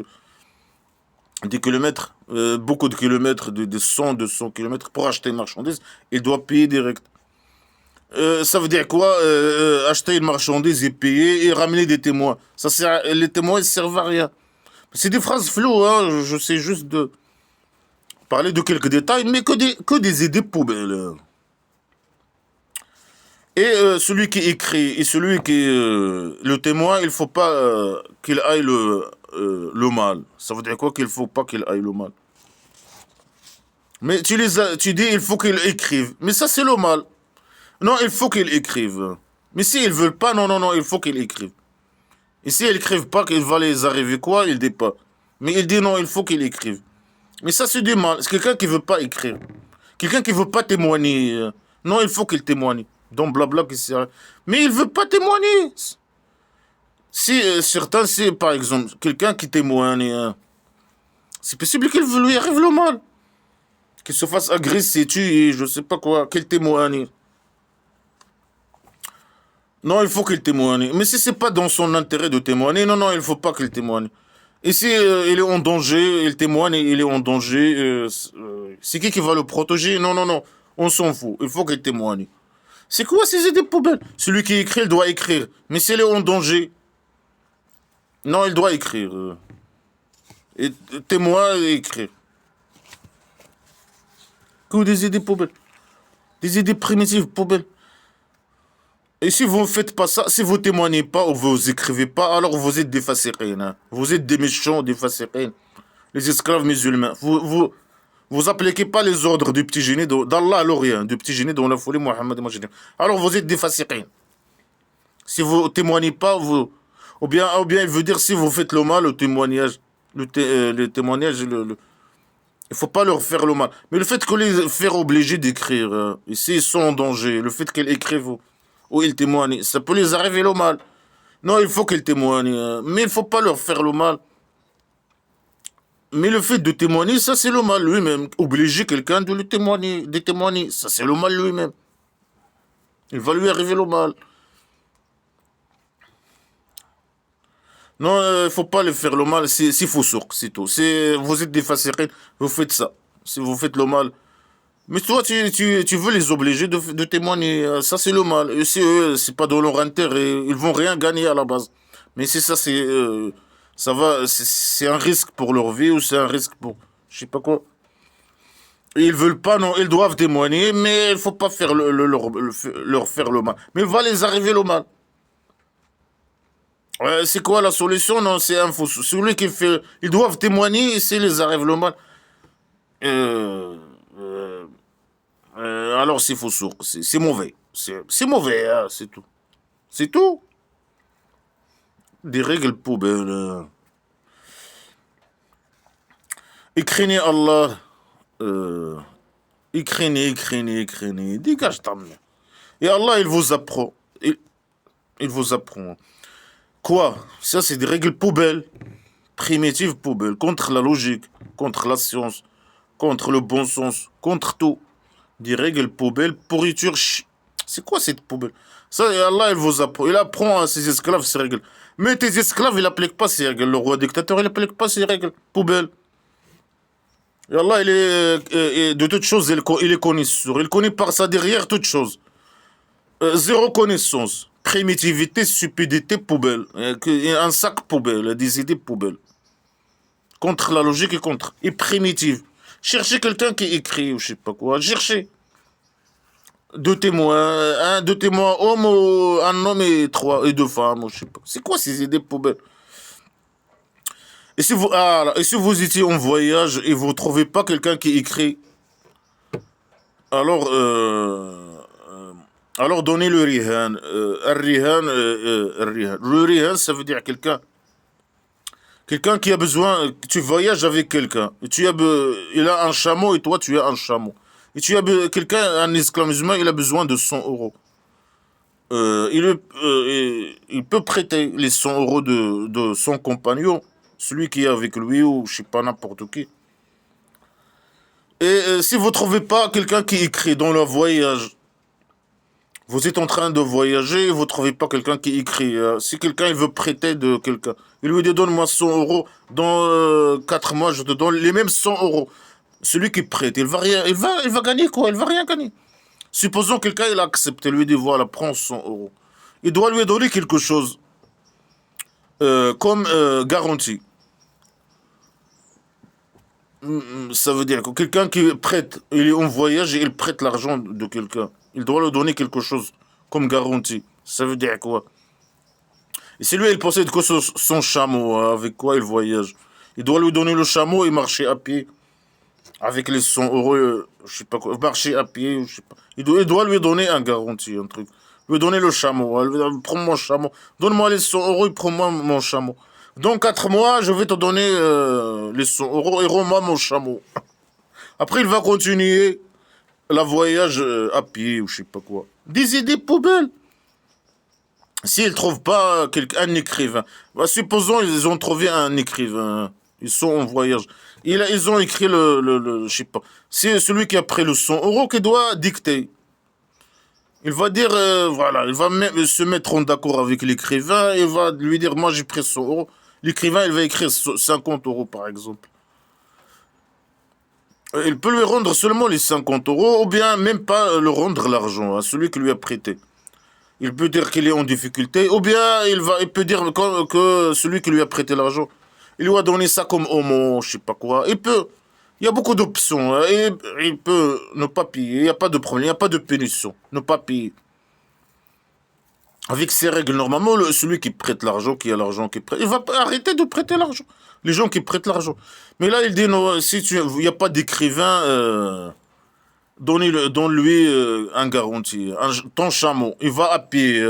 des kilomètres, beaucoup de kilomètres, de 100, 200 kilomètres pour acheter une marchandise. Il doit payer direct. Ça veut dire quoi? Acheter une marchandise et payer et ramener des témoins. Les témoins ne servent à rien. C'est des phrases floues, hein. Je sais juste de parler de quelques détails, mais que des idées poubelles. Et celui qui écrit et celui qui le témoin, il ne faut pas qu'il aille le mal. Ça veut dire quoi? Qu'il ne faut pas qu'il aille le mal. Mais tu dis il faut qu'il écrive. Mais ça, c'est le mal. Non, il faut qu'il écrive. Mais s'ils ne veulent pas, non, non, non, il faut qu'il écrive. Et s'ils n'écrivent pas, qu'il va les arriver quoi? Il dit pas. Mais il dit non, il faut qu'il écrive. Mais ça, c'est du mal. C'est quelqu'un qui ne veut pas écrire. Quelqu'un qui ne veut pas témoigner. Non, il faut qu'il témoigne. Donc, blabla, qui sert. Mais il ne veut pas témoigner. Si certains, c'est par exemple quelqu'un qui témoigne, c'est possible qu'il lui arrive le mal. Qu'il se fasse agresser, tuer, je ne sais pas quoi, qu'il témoigne. Non, il faut qu'il témoigne. Mais si c'est pas dans son intérêt de témoigner, non, non, il faut pas qu'il témoigne. Et si il est en danger, il témoigne et il est en danger, c'est qui va le protéger? Non, non, non, on s'en fout. Il faut qu'il témoigne. C'est quoi ces idées poubelles? Celui qui écrit, il doit écrire. Mais s'il est en danger, non, il doit écrire. Et témoin et écrire. Que des idées poubelles. Des idées primitives poubelles. Et si vous ne faites pas ça, si vous ne témoignez pas ou vous écrivez pas, alors vous êtes des fasséquins. Hein. Vous êtes des méchants, des fasséquins. Les esclaves musulmans. Vous appliquez pas les ordres du petit génie d'Allah à l'Orient, du petit génie dont la folie Mohammed. Alors vous êtes des fasséquins. Si vous ne témoignez pas, ou bien il veut dire si vous faites le mal, le témoignage, le témoignage, Il faut pas leur faire le mal. Mais le fait que les faire obligés d'écrire, et s'ils sont en danger, le fait qu'ils écrivent ou ils témoignent, ça peut les arriver le mal. Non, il faut qu'ils témoignent, mais il faut pas leur faire le mal. Mais le fait de témoigner, ça c'est le mal lui-même. Obliger quelqu'un de le témoigner, de témoigner, ça c'est le mal lui-même. Il va lui arriver le mal. Non, il faut pas le faire le mal, c'est faux sourd, c'est tout. Vous êtes des facérines, vous faites ça. Si vous faites le mal. Mais toi, tu veux les obliger de témoigner. Ça, c'est le mal. Et si eux, c'est pas dans leur intérêt, ils vont rien gagner à la base. Mais c'est ça, ça va, c'est un risque pour leur vie ou c'est un risque pour, je sais pas quoi. Et ils veulent pas, non, ils doivent témoigner, mais il faut pas faire leur faire le mal. Mais il va les arriver le mal. C'est quoi la solution? Non, c'est un faux. Celui qui fait, ils doivent témoigner et s'il les arrive le mal. Euh, euh, alors c'est faux sourd, c'est mauvais. C'est mauvais, hein, c'est tout. C'est tout. Des règles poubelles. Et craignez Allah. Euh, et craignez. Dégage ta main. Et Allah, il vous apprend. Il vous apprend. Quoi? Ça, c'est des règles poubelles. Primitives poubelles. Contre la logique, contre la science, contre le bon sens, contre tout. Des règles poubelles, pourriture. C'est quoi cette poubelle? Ça, et Allah, il vous apprend. Il apprend à ses esclaves ces règles. Mais tes esclaves, il n'applique pas ces règles. Le roi dictateur, il n'applique pas ces règles poubelles. Et Allah, il est, de toutes choses, il est connaisseur. Il connaît par ça derrière toutes choses. Zéro connaissance. Primitivité, stupidité, poubelle. Un sac poubelle, des idées poubelles. Contre la logique et contre. Et primitive. Cherchez quelqu'un qui écrit ou je sais pas quoi. Cherchez. Deux témoins hommes, un homme et et deux femmes, ou je sais pas. C'est quoi ces idées poubelles? Et si vous étiez en voyage et vous trouvez pas quelqu'un qui écrit, alors, alors donnez le rihan. Le rihan, ça veut dire quelqu'un qui a besoin, tu voyages avec quelqu'un, il a un chameau et toi tu as un chameau. Et quelqu'un, un esclave musulman, il a besoin de 100 euros. Il peut prêter les 100 euros de son compagnon, celui qui est avec lui ou je sais pas n'importe qui. Et si vous trouvez pas quelqu'un qui écrit dans le voyage, vous êtes en train de voyager, vous trouvez pas quelqu'un qui écrit. Si quelqu'un il veut prêter de quelqu'un, il lui dit donne-moi 100 euros, dans 4 mois je te donne les mêmes 100 euros. Celui qui prête, il va rien, il va gagner quoi? Il va rien gagner. Supposons quelqu'un il accepte, il lui dit voilà, prends 100 euros. Il doit lui donner quelque chose comme garantie. Ça veut dire que quelqu'un qui prête, il est en voyage et il prête l'argent de quelqu'un. Il doit lui donner quelque chose comme garantie. Ça veut dire quoi? Et si lui, il possède que son chameau, avec quoi il voyage, il doit lui donner le chameau et marcher à pied. Avec les 100 euros, je sais pas quoi, marcher à pied, je sais pas. Il doit lui donner un garantie, un truc. Lui donner le chameau. Prends mon chameau. Donne-moi les 100 euros et prends-moi mon chameau. Dans 4 mois, je vais te donner les 100 euros et rends-moi mon chameau. Après, il va continuer la voyage à pied ou je sais pas quoi. Des idées poubelles. S'ils trouvent pas un écrivain, bah, supposons ils ont trouvé un écrivain, ils sont en voyage. Ils ont écrit je sais pas. C'est celui qui a pris le 100 euros qui doit dicter. Il va dire, voilà, il va se mettre en d'accord avec l'écrivain, il va lui dire, moi j'ai pris 100 euros. L'écrivain, il va écrire 50 euros par exemple. Il peut lui rendre seulement les 50 euros, ou bien même pas le rendre l'argent à celui qui lui a prêté. Il peut dire qu'il est en difficulté, ou bien il peut dire que celui qui lui a prêté l'argent, il lui a donné ça comme homo, je sais pas quoi. Il y a beaucoup d'options, hein, et il peut ne pas payer, il n'y a pas de problème, il n'y a pas de punition, ne pas payer. Avec ces règles, normalement, celui qui prête l'argent, qui a l'argent qui prête, il va arrêter de prêter l'argent. Les gens qui prêtent l'argent. Mais là, il dit, non, si il n'y a pas d'écrivain, donne-lui un garantie. Ton chameau, il va à pied.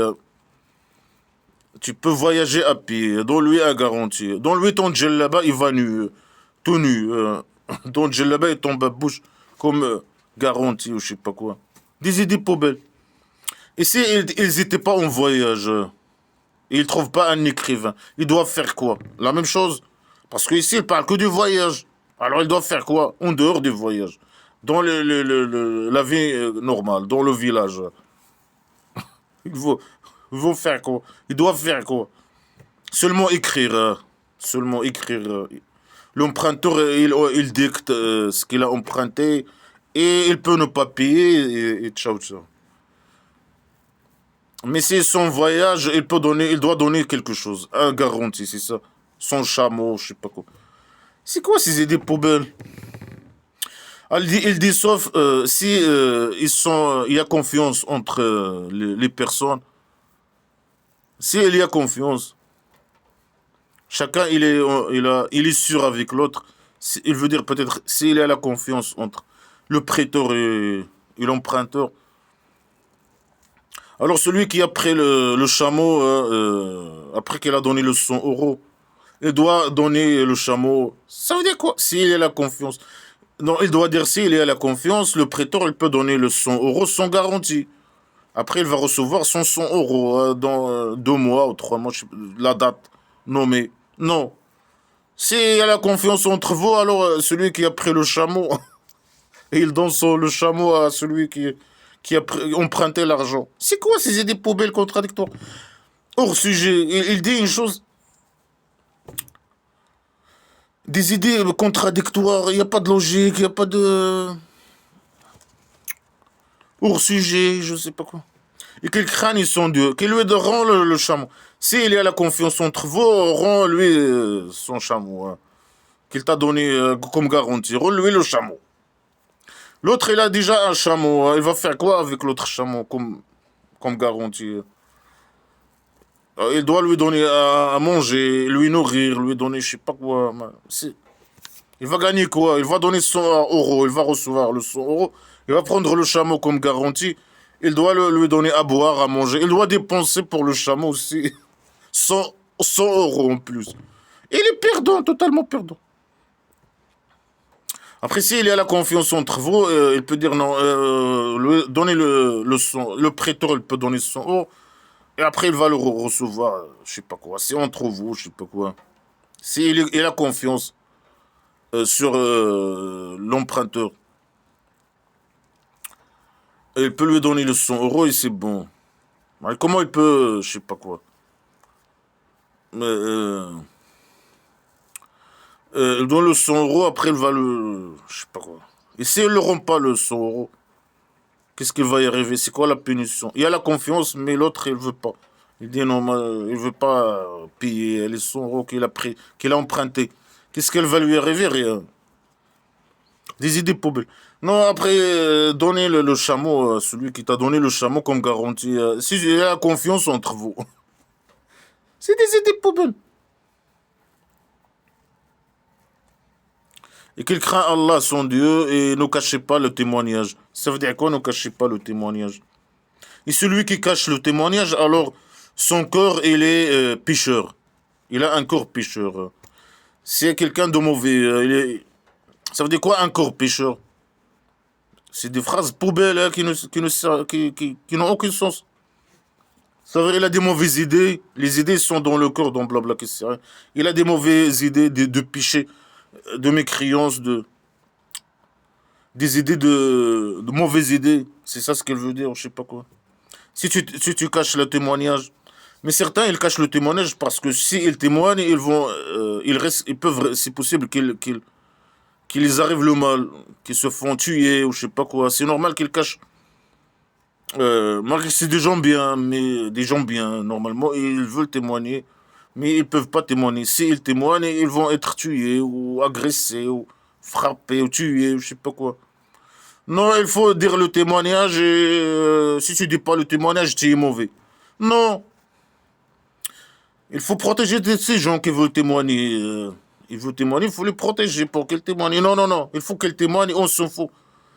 Tu peux voyager à pied. Donne-lui un garantie. Donne-lui ton gel là-bas, il va nu. Tout nu. dont Djellaba et ton babouche comme garantie ou je sais pas quoi. Des idées poubelles. Et si ils n'étaient pas en voyage, et ils ne trouvent pas un écrivain, ils doivent faire quoi? La même chose. Parce qu'ici, ils parlent que du voyage. Alors ils doivent faire quoi? En dehors du voyage. Dans la vie normale, dans le village. Ils vont, ils vont faire quoi? Ils doivent faire quoi? Seulement écrire. Seulement écrire. L'emprunteur, il dicte ce qu'il a emprunté et il peut ne pas payer et ciao ciao. Mais c'est son voyage, il doit donner quelque chose, un garantie, c'est ça. Son chameau, je sais pas quoi. C'est quoi ces idées poubelles? Il dit sauf si il y a confiance entre les personnes. Si il y a confiance, chacun il est sûr avec l'autre. Il veut dire peut-être s'il y a la confiance entre le prêteur et l'emprunteur. Alors celui qui a pris le chameau, après qu'il a donné le 100 euros, il doit donner le chameau. Ça veut dire quoi? S'il y a la confiance. Non, il doit dire s'il y a la confiance, le prêteur il peut donner le 100 euros sans garantie. Après il va recevoir son 100 euros dans 2 mois ou 3 mois, je sais pas, la date nommée. Non. S'il y a la confiance entre vous, alors celui qui a pris le chameau, il donne le chameau à celui qui a emprunté l'argent. C'est quoi ces idées poubelles contradictoires? Hors sujet, il dit une chose, des idées contradictoires, il n'y a pas de logique, il n'y a pas de... Hors sujet, je sais pas quoi. Et qu'il craigne son Dieu, qu'il lui rend le chameau. S'il y a la confiance entre vous, rends-lui son chameau, hein, qu'il t'a donné comme garantie. Rends-lui le chameau. L'autre, il a déjà un chameau. Hein. Il va faire quoi avec l'autre chameau comme garantie? Il doit lui donner à manger, lui nourrir, lui donner je sais pas quoi. Il va gagner quoi? Il va donner 100 euros, il va recevoir le 100 euros. Il va prendre le chameau comme garantie. Il doit lui donner à boire, à manger. Il doit dépenser pour le chameau aussi 100 euros en plus. Il est perdant, totalement perdant. Après, s'il y a la confiance entre vous, il peut dire non, donner le 100. Le prêteur, il peut donner 100 euros. Et après, il va le recevoir, je sais pas quoi. C'est entre vous, je sais pas quoi. Il a confiance sur l'emprunteur, il peut lui donner le 100 euros et c'est bon. Mais comment il peut, je sais pas quoi. Mais, il donne le 100 euros, après il va je sais pas quoi. Et s'il ne rend pas le 100 euros, qu'est-ce qu'il va y arriver? C'est quoi la punition? Il y a la confiance, mais l'autre, il veut pas. Il dit non, il veut pas payer les 100 euros qu'il a pris, qu'il a emprunté. Qu'est-ce qu'elle va lui arriver? Rien. Des idées poubelles. Non, après, donner le chameau, celui qui t'a donné le chameau comme garantie, si il y a la confiance entre vous. C'est des idées poubelles. Et qu'il craint Allah, son Dieu, et ne cachez pas le témoignage. Ça veut dire quoi, ne cachez pas le témoignage? Et celui qui cache le témoignage, alors, son corps, il est pécheur. Il a un corps pécheur. C'est quelqu'un de mauvais. Ça veut dire quoi, un corps pécheur? C'est des phrases poubelles hein, qui n'ont aucun sens. Ça veut dire qu'il a des mauvaises idées. Les idées sont dans le corps, dans blabla, qu'est-ce que c'est, hein. Il a des mauvaises idées de péché, de mécréance, des idées de mauvaises idées. C'est ça ce qu'elle veut dire, je sais pas quoi. Si tu caches le témoignage. Mais certains, ils cachent le témoignage parce que s'ils témoignent, ils peuvent, c'est possible qu'ils arrivent le mal, qu'ils se font tuer ou je sais pas quoi. C'est normal qu'ils cachent. Malgré que c'est des gens bien, mais des gens bien, normalement, et ils veulent témoigner, mais ils peuvent pas témoigner. S'ils témoignent, ils vont être tués ou agressés ou frappés ou tués, ou je sais pas quoi. Non, il faut dire le témoignage et si tu dis pas le témoignage, tu es mauvais. Non, il faut protéger ces gens qui veulent témoigner. Ils veulent témoigner, il faut les protéger pour qu'ils témoignent. Non, non, non, il faut qu'ils témoignent, on s'en fout.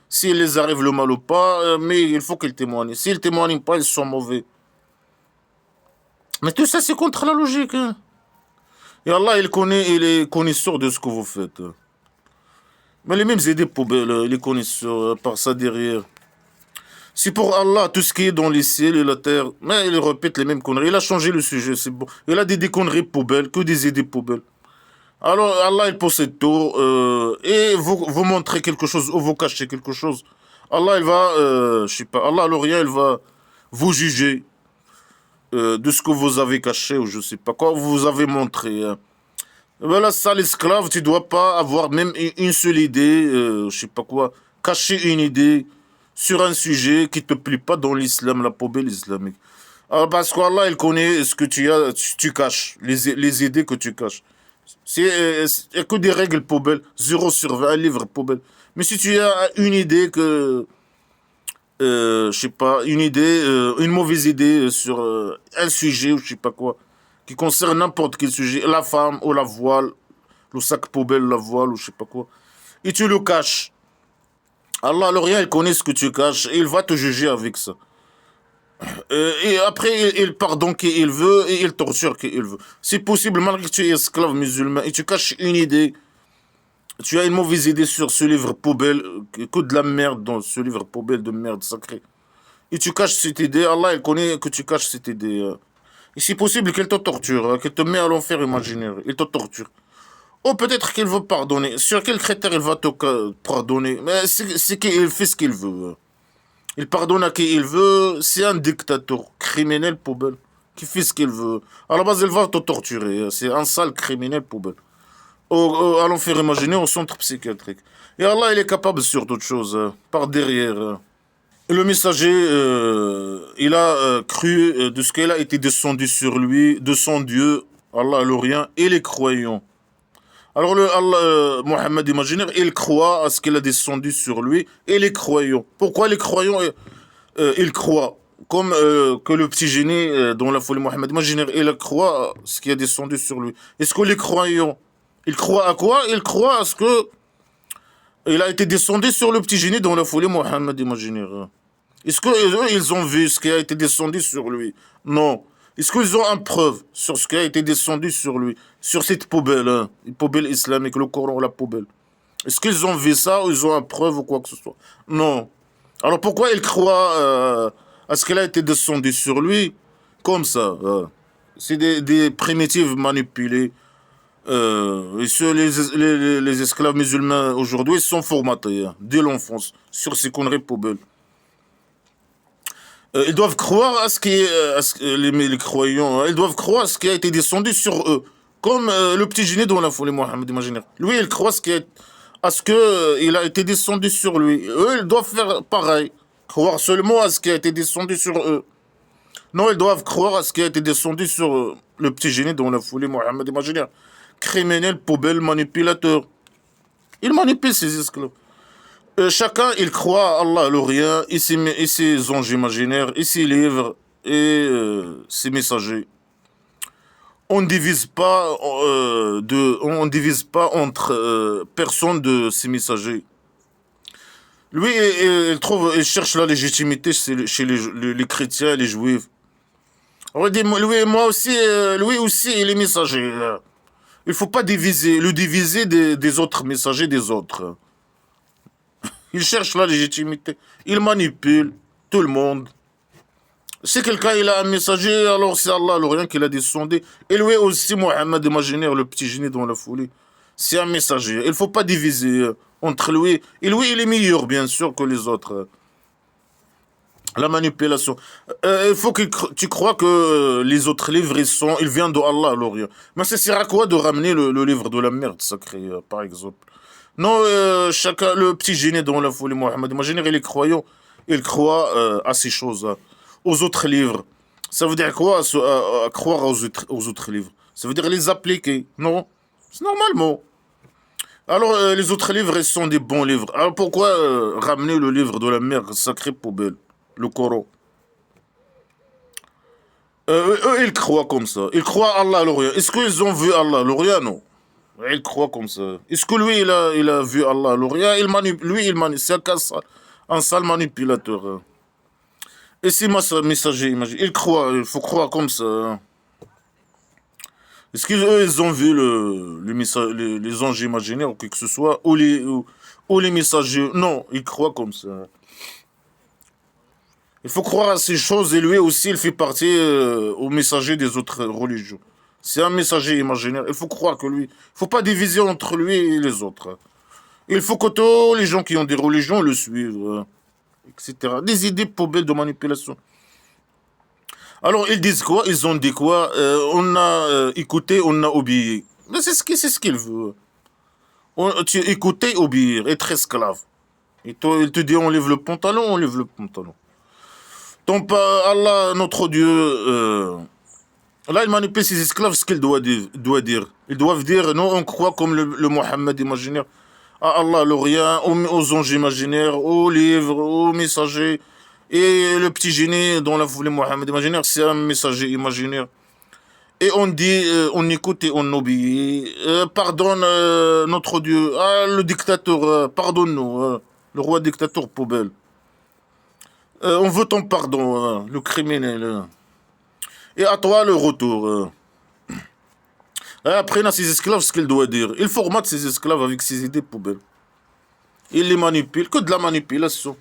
S'il les arrive le mal ou pas, mais il faut qu'ils témoignent. S'ils témoignent pas, ils sont mauvais. Mais tout ça, c'est contre la logique. Hein. Et Allah, il est connaisseur de ce que vous faites. Mais les mêmes idées poubelles, ils les connaissent par ça derrière. C'est pour Allah, tout ce qui est dans les ciels et la terre. Mais il répète les mêmes conneries. Il a changé le sujet, c'est bon. Il a des conneries poubelles, que des idées poubelles. Alors Allah, il possède tout. Et vous montrez quelque chose ou vous cachez quelque chose. Allah, il va, je sais pas, Allah, alors rien, il va vous juger de ce que vous avez caché ou je sais pas quoi, vous avez montré. Voilà, ça, l'esclave, tu dois pas avoir même une seule idée, je sais pas quoi, cacher une idée sur un sujet qui te plaît pas dans l'islam, la poubelle islamique. Alors, parce qu'Allah, il connaît ce que tu as, tu caches, les idées que tu caches. Il n'y a que des règles poubelles, 0/20, un livre poubelle. Mais si tu as une idée que, je sais pas, une idée, une mauvaise idée sur un sujet ou je sais pas quoi, qui concerne n'importe quel sujet, la femme ou la voile, le sac poubelle, la voile ou je sais pas quoi, et tu le caches. Allah, le rien, il connaît ce que tu caches et il va te juger avec ça. Et après, il pardonne qui il veut et il torture qui il veut. C'est possible, malgré que tu es esclave musulman et tu caches une idée, tu as une mauvaise idée sur ce livre poubelle, que de la merde dans ce livre poubelle de merde sacrée. Et tu caches cette idée, Allah, il connaît que tu caches cette idée. Et c'est possible qu'elle te torture, qu'elle te met à l'enfer imaginaire, il te torture. Ou peut-être qu'il veut pardonner. Sur quel critère il va te pardonner? Mais c'est qu'il fait ce qu'il veut. Il pardonne à qui il veut. C'est un dictateur criminel poubelle qui fait ce qu'il veut. À la base, il va te torturer. C'est un sale criminel poubelle. À l'enfer imaginaire, au centre psychiatrique. Et Allah, il est capable sur toute chose, par derrière. Le messager, il a cru de ce qu'il a été descendu sur lui, de son Dieu, Allah le rien, et les croyants. Alors le Allah, Mohammed imaginaire, il croit à ce qu'il a descendu sur lui, et les croyants. Pourquoi les croyants, ils croient? Comme que le petit génie dans la folie Mohammed imaginaire, il croit à ce qui a descendu sur lui. Est-ce que les croyants, ils croient à quoi? Ils croient à ce que il a été descendu sur le petit génie dans la folie Mohammed imaginaire. Est-ce que eux, ils ont vu ce qui a été descendu sur lui? Non. Est-ce qu'ils ont une preuve sur ce qui a été descendu sur lui? Sur cette poubelle, hein, une poubelle islamique, le Coran, la poubelle. Est-ce qu'ils ont vu ça ou ils ont une preuve ou quoi que ce soit? Non. Alors pourquoi ils croient à ce qu'il a été descendu sur lui comme ça? C'est des primitives manipulées. Et les esclaves musulmans aujourd'hui sont formatés dès l'enfance sur ces conneries poubelles. Ils doivent croire à ce qui est, les croyants, hein, ils doivent croire à ce qui a été descendu sur eux. Comme le petit génie dont la folie Mohammed imaginaire. Lui, il croit à ce que il a été descendu sur lui. Eux, ils doivent faire pareil. Croire seulement à ce qui a été descendu sur eux. Non, ils doivent croire à ce qui a été descendu sur le petit génie dont la folie Mohammed imaginaire. Criminel, poubelle, manipulateur. Il manipule ses esclaves. Chacun, il croit à Allah, le rien, et ses anges imaginaires, et ses livres, et ses messagers. On ne divise pas, on divise pas entre personnes de ces messagers. Lui, il cherche la légitimité chez les chrétiens et les juifs. On dit, lui, moi aussi, lui aussi, il est messager. Il faut pas diviser, le diviser des autres messagers des autres. Il cherche la légitimité. Il manipule tout le monde. Si quelqu'un il a un messager, alors c'est Allah le rien qui l'a descendu. Et lui aussi, Mohammed imaginaire, le petit génie dans la folie. C'est un messager. Il ne faut pas diviser entre lui. Et lui, il est meilleur, bien sûr, que les autres. La manipulation. Il faut que tu crois que les autres livres, ils viennent de Allah, le rien. Mais ça sert à quoi de ramener le livre de la merde sacrée, par exemple? Non, chacun, le petit génie dans la folie Mohammed imaginaire, il est croyant. Il croit à ces choses, aux autres livres. Ça veut dire quoi, à croire aux autres livres? Ça veut dire les appliquer. Non, c'est normalement. Alors, les autres livres, ils sont des bons livres. Alors, pourquoi ramener le livre de la mère sacrée poubelle, le Coran? Eux, ils croient comme ça. Ils croient à Allah, le rien. Est-ce qu'ils ont vu Allah, le rien? Non. Ils croient comme ça. Est-ce que lui, il a vu Allah, le rien? Lui, il manipule. C'est un sale manipulateur. Et c'est ma messager, imagine. Il croit, il faut croire comme ça. Est-ce qu'eux, ils ont vu les anges imaginaires ou quoi que ce soit, ou ou les messagers. Non, il croit comme ça. Il faut croire à ces choses et lui aussi, il fait partie aux messagers des autres religions. C'est un messager imaginaire. Il faut croire que lui. Il ne faut pas diviser entre lui et les autres. Il faut que tous les gens qui ont des religions le suivent, etc. Des idées poubelles de manipulation. Alors, ils disent quoi? Ils ont dit quoi? On a écouté, on a obéi. Mais c'est ce qu'il veut. Tu écouter, obéir, être esclave. Et toi, il te dit on lève le pantalon, on lève le pantalon. Ton Allah, notre Dieu, là, il manipule ses esclaves, ce qu'il doit dire. Ils doivent dire, non, on croit comme le Mohammed imaginaire, à Allah, l'Orient, aux anges imaginaires, aux livres, aux messagers. Et le petit génie dont la foulée Mohammed imaginaire, c'est un messager imaginaire. Et on dit, on écoute et on obéit. Pardonne notre Dieu. Ah, le dictateur, pardonne-nous. Le roi dictateur poubelle. On veut ton pardon, le criminel. Et à toi le retour. Et après, il a ses esclaves, ce qu'il doit dire. Il formate ses esclaves avec ses idées poubelles. Il les manipule, que de la manipulation.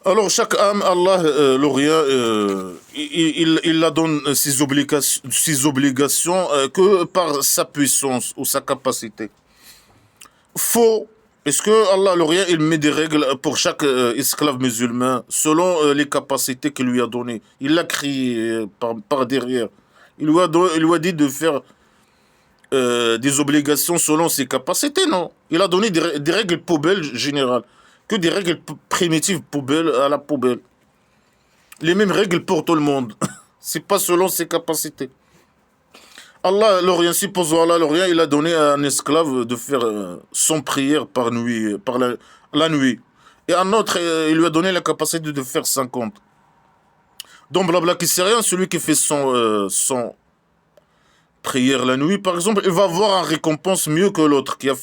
Alors, chaque âme, Allah, l'Orient, il la donne ses obligations que par sa puissance ou sa capacité. Faux. Est-ce que Allah, l'Orient, il met des règles pour chaque esclave musulman selon les capacités qu'il lui a données? Il l'a créé par derrière. Il lui a dit de faire des obligations selon ses capacités, non. Il a donné des règles poubelles générales. Que des règles primitives poubelles à la poubelle. Les mêmes règles pour tout le monde. C'est pas selon ses capacités. Allah, l'Orient, supposons Allah, l'Orient, il a donné à un esclave de faire 100 prières par nuit, par la nuit. Et un autre, il lui a donné la capacité de faire 50. Donc, blabla, qui sait rien, celui qui fait 100 prières la nuit, par exemple, il va avoir une récompense mieux que l'autre qui a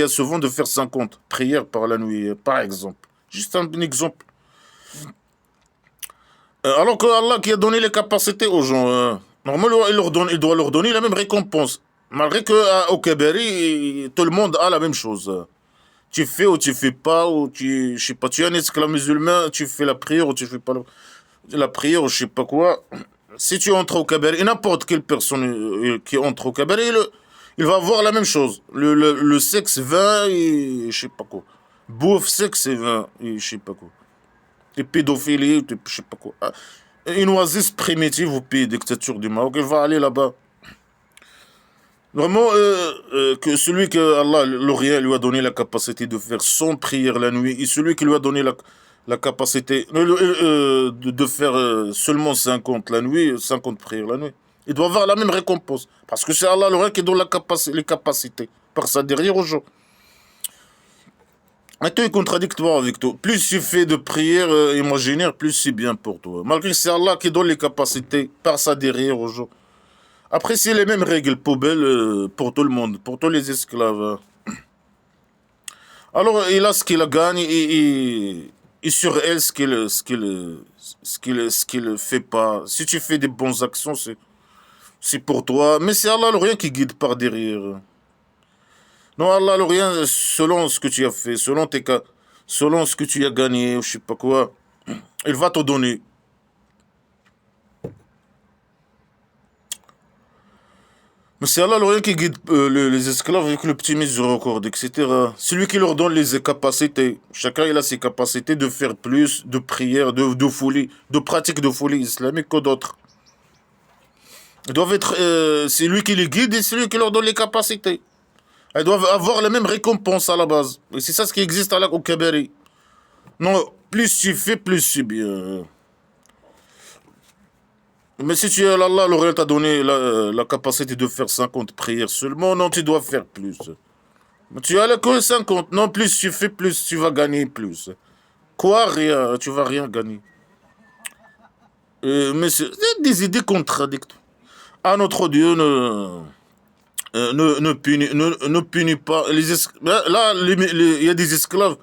souvent de faire 50 prières par la nuit, par exemple. Juste un exemple. Alors que Allah qui a donné les capacités aux gens, normalement, il doit leur donner la même récompense. Malgré qu'au Kabari, tout le monde a la même chose. Tu fais ou tu fais pas, ou je sais pas, tu es un esclave musulman, tu fais la prière ou tu fais pas la prière ou je sais pas quoi. Si tu entres au Kabari, n'importe quelle personne qui entre au Kabari, il va avoir la même chose. Le sexe, vin et je sais pas quoi. Bouffe, sexe et vin et je sais pas quoi. Et pédophilie, je sais pas quoi. Une oasis primitive au pays dictature du Maroc, il va aller là-bas. Vraiment, que celui que Allah, l'Orient, lui a donné la capacité de faire 100 prières la nuit, et celui qui lui a donné la capacité de faire seulement 50 la nuit, 50 prières la nuit, il doit avoir la même récompense. Parce que c'est Allah, l'Orient, qui donne les capacités, par ça derrière aux gens. Et toi, il est contradictoire avec toi. Plus tu fais de prières imaginaires, plus c'est bien pour toi. Malgré que c'est Allah qui donne les capacités, par ça derrière aux gens. Après, c'est les mêmes règles poubelles pour tout le monde, pour tous les esclaves. Alors, il a ce qu'il gagne et sur elle ce qu'il fait pas. Si tu fais des bonnes actions, c'est pour toi. Mais c'est Allah le rien qui guide par derrière. Non, Allah le rien, selon ce que tu as fait, selon ce que tu as gagné, ou je sais pas quoi, il va te donner. Mais c'est Allah l'Orient qui guide les esclaves avec le petit miséricorde, etc. C'est lui qui leur donne les capacités. Chacun il a ses capacités de faire plus de prières, de folie, de pratiques de folie islamique que d'autres. Ils doivent être, c'est lui qui les guide et c'est lui qui leur donne les capacités. Ils doivent avoir la même récompense à la base. Et c'est ça ce qui existe au Kabari. Non, plus tu fais, plus c'est bien. Mais si tu es Allah, l'Orient t'a donné la capacité de faire 50 prières seulement, non, tu dois faire plus. Mais tu as que 50. Non, plus tu fais, plus tu vas gagner plus. Quoi, rien, tu vas rien gagner. Mais c'est des idées contradictoires. Ah, notre Dieu ne punit pas. Là, il y a des esclaves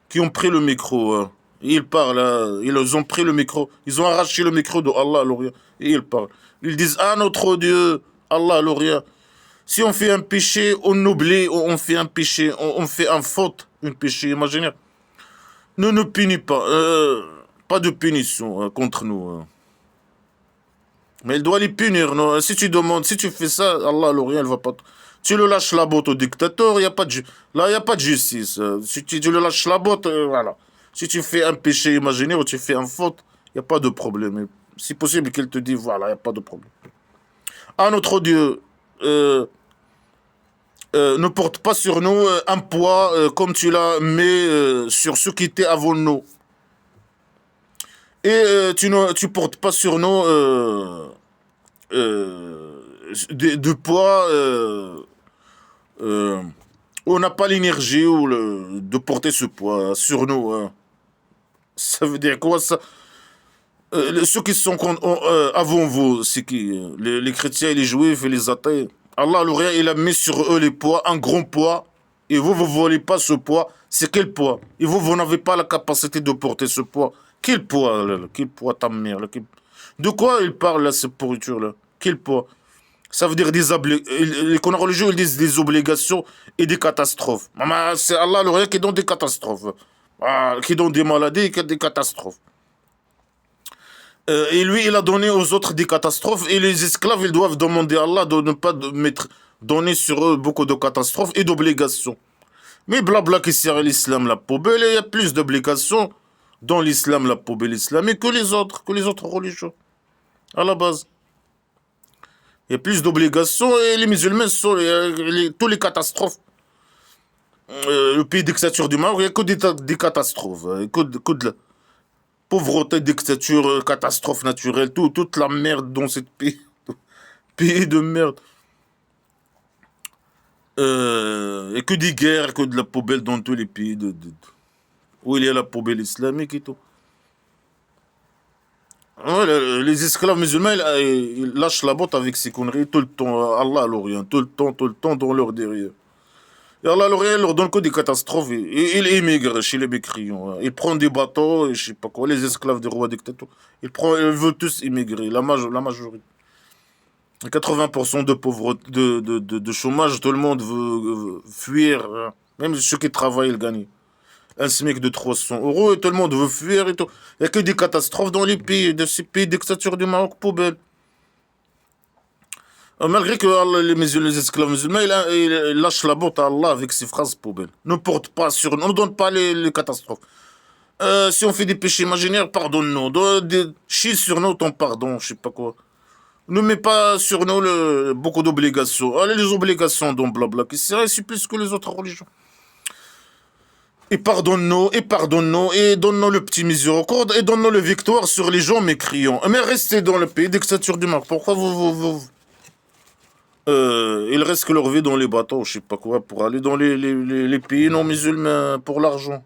qui ont pris le micro. Ils parlent, ils ont pris le micro. Ils ont arraché le micro de Allah, l'Orient. Et ils parlent. Ils disent, ah, notre Dieu, Allah, l'Orient. Si on fait un péché, on oublie, on fait un péché, on fait un faute, un péché imaginaire. Ne nous punis pas. Pas de punition contre nous. Mais il doit les punir. Non? Si tu demandes, si tu fais ça, Allah, l'Orient, elle va pas. Tu le lâches la botte au dictateur, y a pas de, là, il n'y a pas de justice. Si tu le lâches la botte, voilà. Si tu fais un péché imaginaire ou tu fais un faute, il n'y a pas de problème. C'est possible qu'il te dise, voilà, il n'y a pas de problème. À notre Dieu, ne porte pas sur nous un poids comme tu l'as mis sur ceux qui étaient avant nous. Et tu portes pas sur nous de poids on n'a pas l'énergie de porter ce poids sur nous. Hein. Ça veut dire quoi ça? Ceux qui sont avant vous, c'est qui? Les chrétiens, les juifs et les athées. Allah, il a mis sur eux les poids, un grand poids. Et vous ne volez pas ce poids. C'est quel poids? Et vous n'avez pas la capacité de porter ce poids. Quel poids? Quel poids ta mère? De quoi il parle là, cette pourriture-là? Quel poids? Ça veut dire les connards religieux, ils disent des obligations et des catastrophes. Maman, c'est Allah, qui donne des catastrophes. Ah, qui donne des maladies et des catastrophes. Et lui, il a donné aux autres des catastrophes. Et les esclaves, ils doivent demander à Allah de ne pas donner sur eux beaucoup de catastrophes et d'obligations. Mais blabla qui sert à l'islam la poubelle, il y a plus d'obligations dans l'islam, la poubelle islamique, que les autres religions. À la base. Il y a plus d'obligations et les musulmans sont tous les catastrophes. Le pays dictature du Maroc, il n'y a que des catastrophes. Que de la pauvreté, dictature, catastrophe naturelle, toute la merde dans ce pays. Pays de merde. Et que des guerres, que de la poubelle dans tous les pays où il y a la poubelle islamique et tout. Ouais, les esclaves musulmans, ils lâchent la botte avec ces conneries tout le temps. Allah l'Orient, tout le temps dans leur derrière. Et Allah l'Orient leur donne que des catastrophes. Et ils émigrent chez les mécrions. Ils prennent des bateaux, et je sais pas quoi, les esclaves des rois dictateurs. Ils veulent tous immigrer, la majorité. 80% de pauvreté, de chômage, tout le monde veut fuir. Hein. Même ceux qui travaillent, ils gagnent un SMIC de 300 euros et tout le monde veut fuir et tout. Il n'y a que des catastrophes dans les pays, de ces pays dictature du Maroc, poubelle. Malgré que les esclaves musulmans, ils lâchent la botte à Allah avec ces phrases poubelles. Ne porte pas sur nous, ne donne pas les catastrophes. Si on fait des péchés imaginaires, pardonne-nous. Chie sur nous ton pardon, je sais pas quoi. Ne mets pas sur nous beaucoup d'obligations. Allez, les obligations dont blabla, qui c'est plus que les autres religions. Et pardonne-nous, et donne-nous le petit miséricorde, et donne-nous le victoire sur les gens mécriants. Mais restez dans le pays dictature du Maroc. Pourquoi ils risquent leur vie dans les bateaux, je sais pas quoi, pour aller dans les pays non musulmans pour l'argent.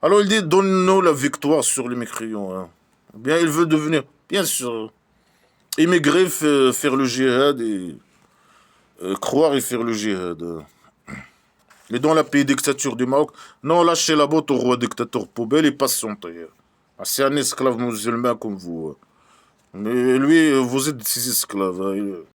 Alors il dit, donne-nous la victoire sur les mécriants. Hein. Bien, il veut devenir, bien sûr, émigrer, faire le djihad, et croire et faire le djihad. Et dans la pays dictature du Maroc, non, lâchez la botte au roi dictateur poubelle et patientez. C'est un esclave musulman comme vous. Mais lui, vous êtes des esclaves. Hein.